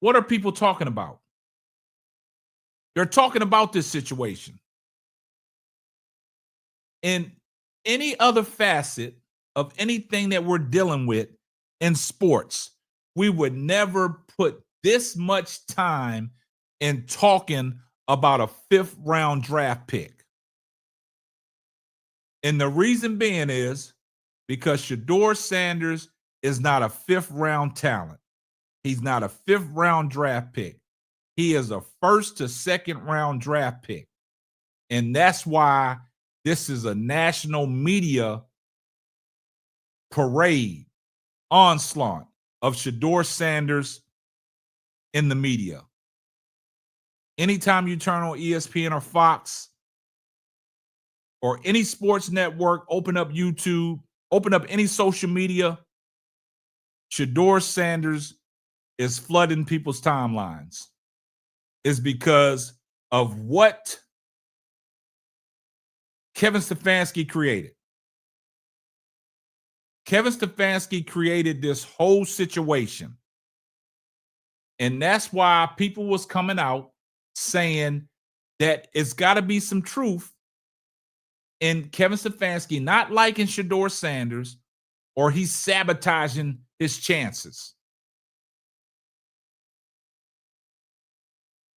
What are people talking about? They're talking about this situation. In any other facet of anything that we're dealing with in sports, we would never put this much time in talking about a 5th round draft pick. And the reason being is because Shedeur Sanders is not a 5th round talent. He's not a 5th round draft pick. He is a 1st to 2nd round draft pick. And that's why this is a national media parade, onslaught of Shedeur Sanders in the media. Anytime you turn on ESPN or Fox or any sports network, open up YouTube, open up any social media, Shedeur Sanders is flooding people's timelines. Is because of what Kevin Stefanski created. Kevin Stefanski created this whole situation. And that's why people was coming out saying that it's got to be some truth in Kevin Stefanski not liking Shedeur Sanders or he's sabotaging his chances.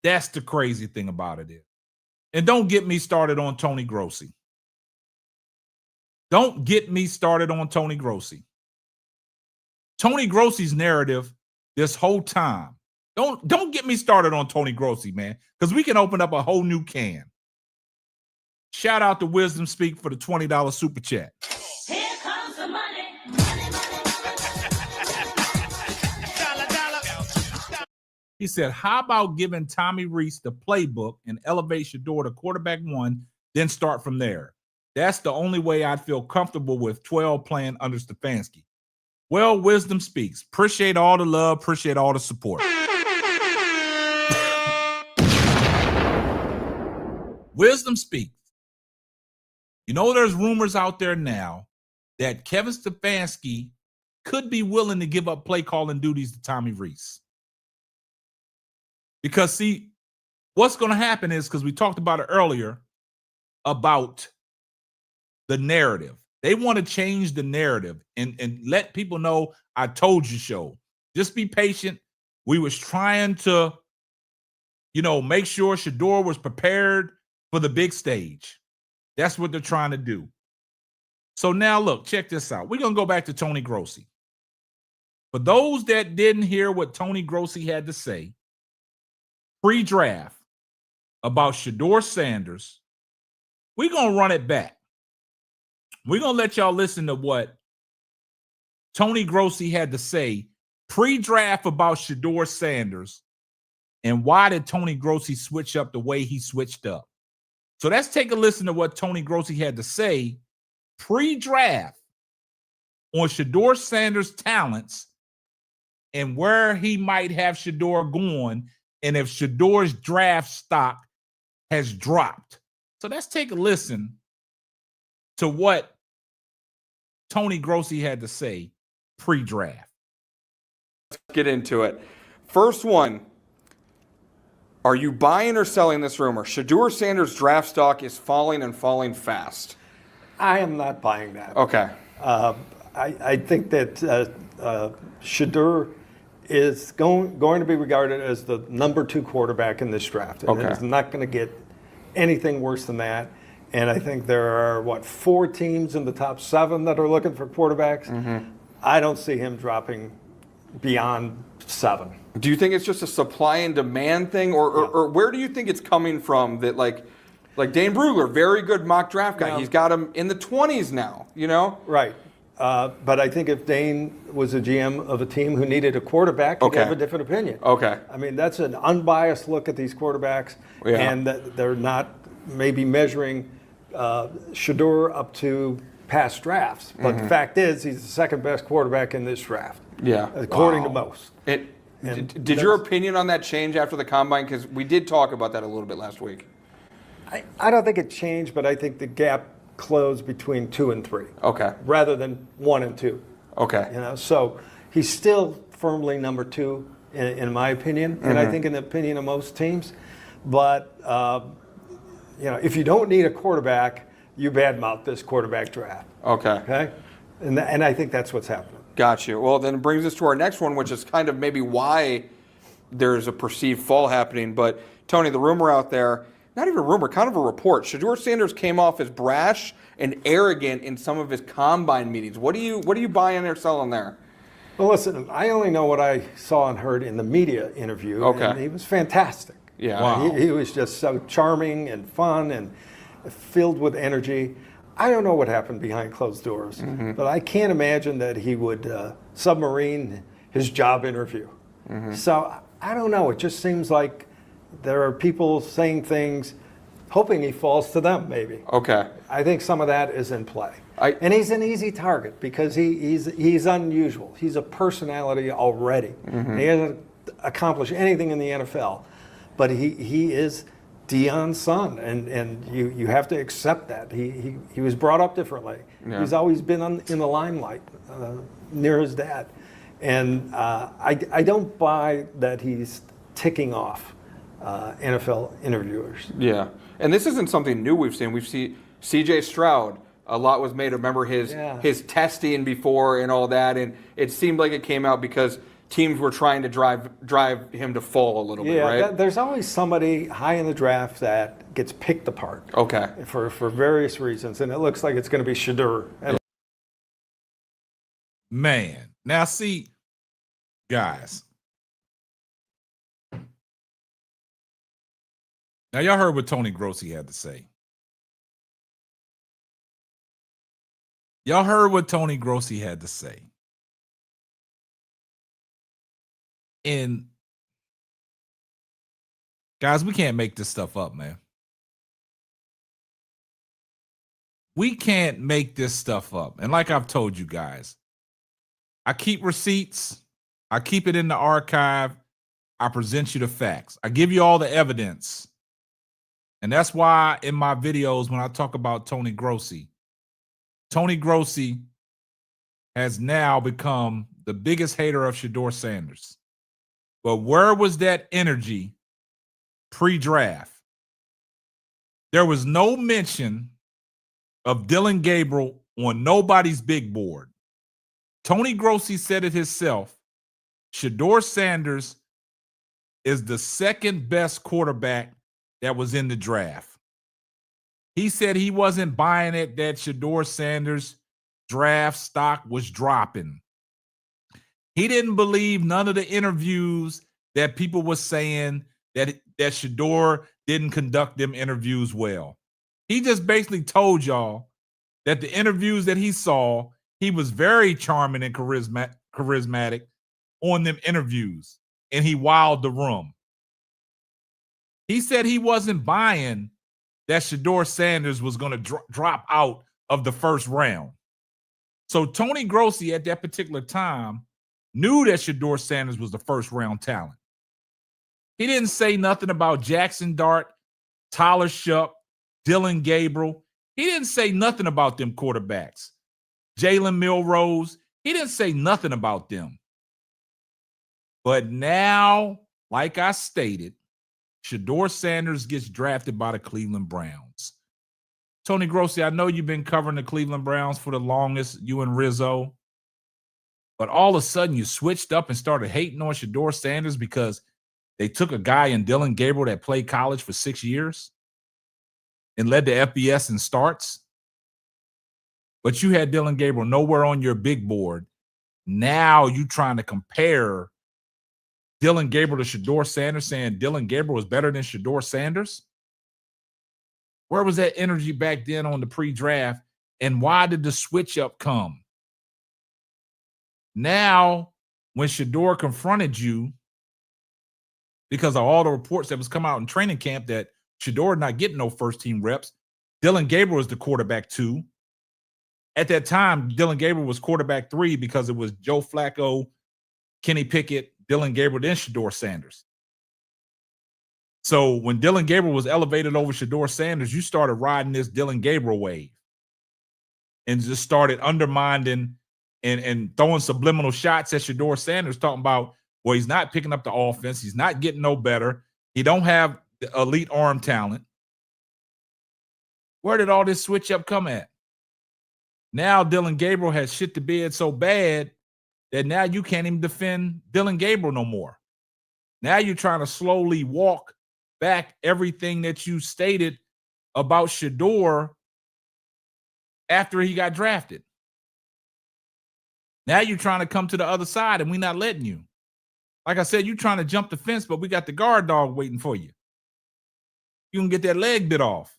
That's the crazy thing about it. And don't get me started on Tony Grossi. Don't get me started on Tony Grossi. Tony Grossi's narrative this whole time. Don't get me started on Tony Grossi, man, because we can open up a whole new can. Shout out to Wisdom Speak for the $20 super chat. Here comes the money. He said, how about giving Tommy Rees the playbook and elevate Shedeur to quarterback 1, then start from there? That's the only way I'd feel comfortable with 12 playing under Stefanski. Well, Wisdom Speaks. Appreciate all the love. Appreciate all the support. Wisdom Speaks. You know, there's rumors out there now that Kevin Stefanski could be willing to give up play calling duties to Tommy Rees. Because, see, what's going to happen is, because we talked about it earlier, about the narrative. They want to change the narrative and let people know, I told you so. Just be patient. We was trying to, make sure Shedeur was prepared for the big stage. That's what they're trying to do. So now, look, check this out. We're going to go back to Tony Grossi. For those that didn't hear what Tony Grossi had to say pre-draft about Shedeur Sanders, we're going to run it back. We're going to let y'all listen to what Tony Grossi had to say pre-draft about Shedeur Sanders and why did Tony Grossi switch up the way he switched up. So let's take a listen to what Tony Grossi had to say pre-draft on Shedeur Sanders' talents and where he might have Shedeur going and if Shedeur's draft stock has dropped. So let's take a listen to what Tony Grossi had to say pre-draft. Let's get into it. First one, are you buying or selling this rumor? Shedeur Sanders' draft stock is falling and falling fast. I am not buying that. Okay. I think that Shedeur is going to be regarded as the number 2 quarterback in this draft. And Okay. it's not going to get anything worse than that. And I think there are, 4 teams in the top 7 that are looking for quarterbacks. Mm-hmm. I don't see him dropping beyond 7. Do you think it's just a supply and demand thing, or where do you think it's coming from that like Dane Brugler, very good mock draft guy, No. he's got him in the 20s now, Right. But I think if Dane was a GM of a team who needed a quarterback, he'd have a different opinion. Okay. I mean, that's an unbiased look at these quarterbacks, and that they're not maybe measuring Shedeur up to past drafts. But the fact is, he's the second best quarterback in this draft. Yeah. According to most. Did your opinion on that change after the combine? Because we did talk about that a little bit last week. I don't think it changed, but I think the gap closed between 2 and 3. Okay. Rather than 1 and 2. Okay. You know, so he's still firmly number 2 in my opinion, and I think in the opinion of most teams. But you know, if you don't need a quarterback, you badmouth this quarterback draft. Okay. Okay. And I think that's what's happening. Got you. Well, then it brings us to our next one, which is kind of maybe why there's a perceived fall happening. But Tony, the rumor out there, not even a rumor, kind of a report. Shedeur Sanders came off as brash and arrogant in some of his combine meetings. What are you buying or selling there? Well, listen, I only know what I saw and heard in the media interview. Okay. And he was fantastic. Yeah. Wow. He was just so charming and fun and filled with energy. I don't know what happened behind closed doors, but I can't imagine that he would submarine his job interview. So I don't know. It just seems like there are people saying things, hoping he falls to them, maybe. Okay. I think some of that is in play. And he's an easy target because he's unusual. He's a personality already. He hasn't accomplished anything in the NFL, but he is Deion's son, and you have to accept that. He was brought up differently. Yeah. He's always been in the limelight near his dad. And I don't buy that he's ticking off NFL interviewers. Yeah. And this isn't something new we've seen. We've seen C.J. Stroud. A lot was made. Remember his testing before and all that, and it seemed like it came out because teams were trying to drive him to fall a little bit, right? Yeah, there's always somebody high in the draft that gets picked apart. Okay. For various reasons, and it looks like it's going to be Shedeur. Man. Now, see, guys. Now, y'all heard what Tony Grossi had to say. Y'all heard what Tony Grossi had to say. And, guys, we can't make this stuff up, man. We can't make this stuff up. And like I've told you guys, I keep receipts. I keep it in the archive. I present you the facts. I give you all the evidence. And that's why in my videos, when I talk about Tony Grossi has now become the biggest hater of Shedeur Sanders. But where was that energy pre-draft? There was no mention of Dillon Gabriel on nobody's big board. Tony Grossi said it himself. Shedeur Sanders is the second best quarterback that was in the draft. He said he wasn't buying it that Shedeur Sanders draft stock was dropping. He didn't believe none of the interviews that people were saying that Shedeur didn't conduct them interviews well. He just basically told y'all that the interviews that he saw, he was very charming and charismatic on them interviews, and he wowed the room. He said he wasn't buying that Shedeur Sanders was going to drop out of the first round. So Tony Grossi at that particular time knew that Shedeur Sanders was the first round talent. He didn't say nothing about Jackson Dart, Tyler Shupp, Dillon Gabriel. He didn't say nothing about them quarterbacks. Jalen Milrose, he didn't say nothing about them. But now, like I stated, Shedeur Sanders gets drafted by the Cleveland Browns. Tony Grossi, I know you've been covering the Cleveland Browns for the longest, you and Rizzo. But all of a sudden, you switched up and started hating on Shedeur Sanders because they took a guy in Dillon Gabriel that played college for 6 years and led the FBS in starts. But you had Dillon Gabriel nowhere on your big board. Now you trying to compare Dillon Gabriel to Shedeur Sanders, saying Dillon Gabriel was better than Shedeur Sanders? Where was that energy back then on the pre-draft? And why did the switch up come? Now, when Shedeur confronted you, because of all the reports that was come out in training camp that Shedeur not getting no first team reps, Dillon Gabriel was the quarterback 2. At that time, Dillon Gabriel was quarterback 3 because it was Joe Flacco, Kenny Pickett, Dillon Gabriel, then Shedeur Sanders. So when Dillon Gabriel was elevated over Shedeur Sanders, you started riding this Dillon Gabriel wave and just started undermining and throwing subliminal shots at Shedeur Sanders, talking about, well, he's not picking up the offense. He's not getting no better. He don't have the elite arm talent. Where did all this switch up come at? Now Dillon Gabriel has shit the bed so bad that now you can't even defend Dillon Gabriel no more. Now you're trying to slowly walk back everything that you stated about Shedeur after he got drafted. Now you're trying to come to the other side and we're not letting you. Like I said, you're trying to jump the fence, but we got the guard dog waiting for you. You can get that leg bit off.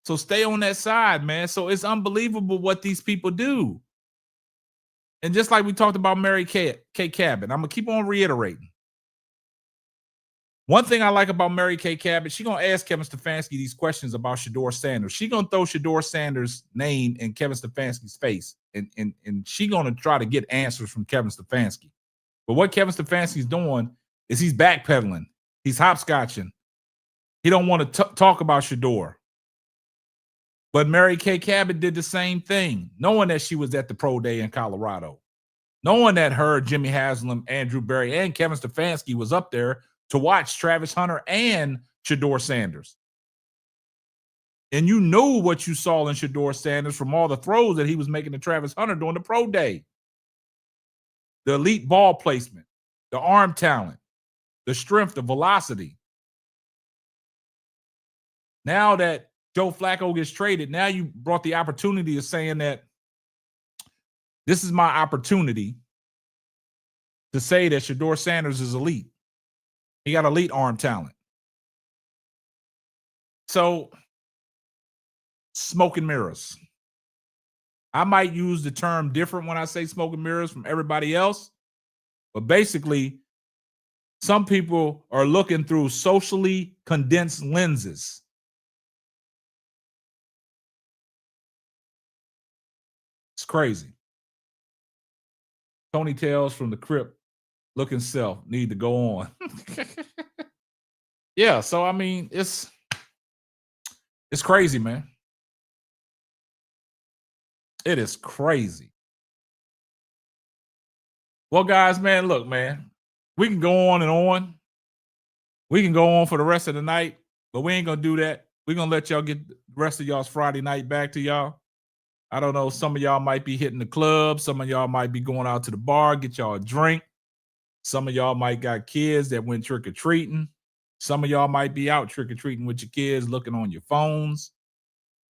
So stay on that side, man. So it's unbelievable what these people do. And just like we talked about Mary Kay Cabot, I'm going to keep on reiterating. One thing I like about Mary Kay Cabot, she's going to ask Kevin Stefanski these questions about Shedeur Sanders. She's going to throw Shedeur Sanders' name in Kevin Stefanski's face, and she's going to try to get answers from Kevin Stefanski. But what Kevin Stefanski's doing is he's backpedaling. He's hopscotching. He don't want to talk about Shedeur. But Mary Kay Cabot did the same thing, knowing that she was at the pro day in Colorado, knowing that her, Jimmy Haslam, Andrew Berry, and Kevin Stefanski was up there to watch Travis Hunter and Shedeur Sanders. And you knew what you saw in Shedeur Sanders from all the throws that he was making to Travis Hunter during the pro day. The elite ball placement, the arm talent, the strength, the velocity. Now that Joe Flacco gets traded, now you brought the opportunity of saying that this is my opportunity to say that Shedeur Sanders is elite. He got elite arm talent. So, smoke and mirrors. I might use the term different when I say smoke and mirrors from everybody else, but basically, some people are looking through socially condensed lenses. It's crazy. Tony Tales from the Crypt looking self need to go on. Yeah, so I mean, it's crazy, man. It is crazy. Well, guys, man, look, man, we can go on and on. We can go on for the rest of the night, but we ain't gonna do that. We're gonna let y'all get the rest of y'all's Friday night back to y'all. I don't know. Some of y'all might be hitting the club. Some of y'all might be going out to the bar, get y'all a drink. Some of y'all might got kids that went trick-or-treating. Some of y'all might be out trick-or-treating with your kids, looking on your phones.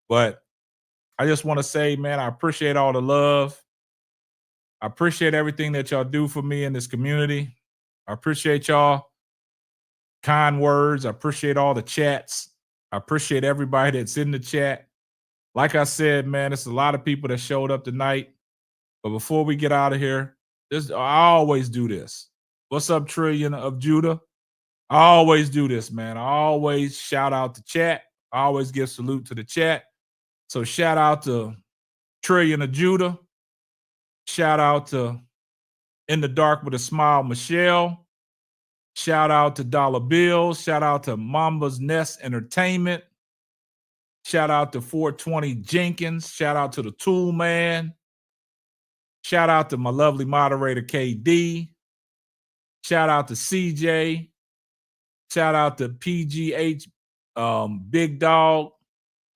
But I just want to say, man, I appreciate all the love. I appreciate everything that y'all do for me in this community. I appreciate y'all kind words. I appreciate all the chats. I appreciate everybody that's in the chat. Like I said, man, it's a lot of people that showed up tonight. But before we get out of here, I always do this. What's up, Trillion of Judah? I always do this, man. I always shout out the chat. I always give salute to the chat. So shout out to Trillion of Judah. Shout out to In the Dark with a Smile, Michelle. Shout out to Dollar Bills. Shout out to Mamba's Nest Entertainment. Shout out to 420 Jenkins. Shout out to the Tool Man. Shout out to my lovely moderator, KD. Shout out to CJ. Shout out to PGH Big Dog.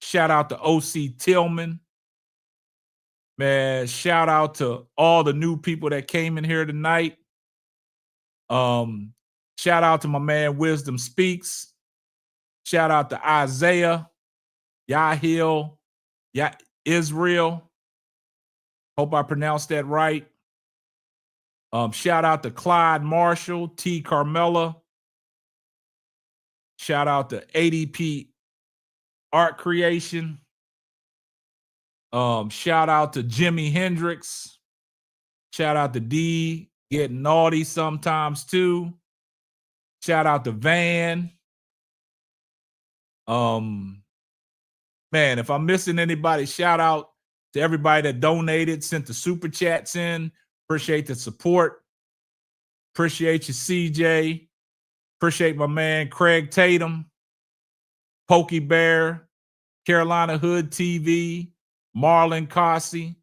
Shout out to OC Tillman. Man, shout out to all the new people that came in here tonight. Shout out to my man Wisdom Speaks. Shout out to Isaiah. Yahil, Israel. Hope I pronounced that right. Shout out to Clyde Marshall, T. Carmella. Shout out to ADP Art Creation. Shout out to Jimi Hendrix. Shout out to D, getting naughty sometimes too. Shout out to Van. Man, if I'm missing anybody, shout out to everybody that donated, sent the super chats in. Appreciate the support. Appreciate you, CJ. Appreciate my man Craig Tatum, Pokey Bear, Carolina Hood TV, Marlon Cossey.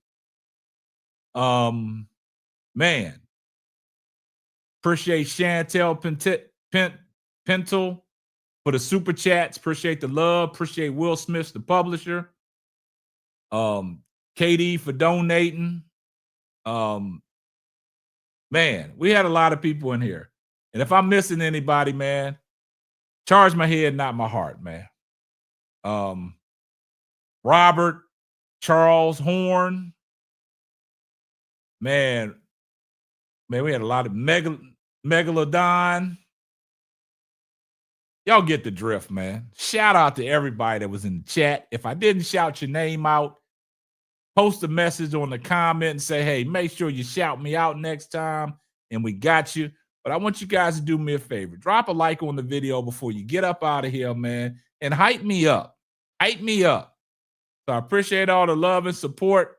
Man, appreciate Chantel Pentel for the super chats. Appreciate the love. Appreciate Will Smith, the publisher. KD for donating. Man, we had a lot of people in here. And if I'm missing anybody, man, charge my head, not my heart, man. Robert, Charles Horn. Man, we had a lot of Megalodon. Y'all get the drift, man. Shout out to everybody that was in the chat. If I didn't shout your name out, post a message on the comment and say, hey, make sure you shout me out next time, and we got you. But I want you guys to do me a favor. Drop a like on the video before you get up out of here, man, and hype me up. Hype me up. So I appreciate all the love and support.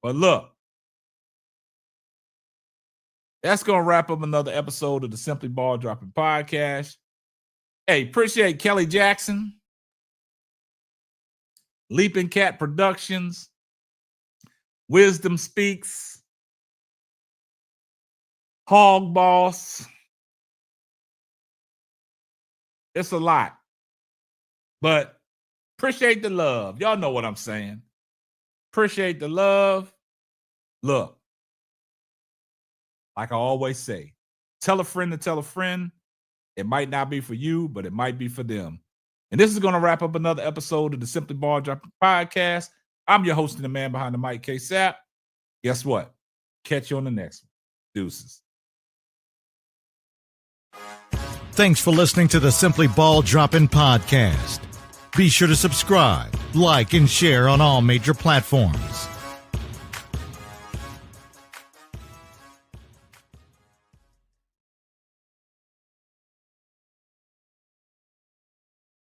But look, that's going to wrap up another episode of the Simply Ball Dropping Podcast. Hey, appreciate Kelly Jackson, Leaping Cat Productions, Wisdom Speaks, Hog Boss. It's a lot, but appreciate the love. Y'all know what I'm saying. Appreciate the love. Look, like I always say, tell a friend to tell a friend. It might not be for you, but it might be for them. And this is going to wrap up another episode of the Simply Ball Dropping Podcast. I'm your host and the man behind the mic, K-Sap. Guess what? Catch you on the next one. Deuces. Thanks for listening to the Simply Ball Dropping Podcast. Be sure to subscribe, like, and share on all major platforms.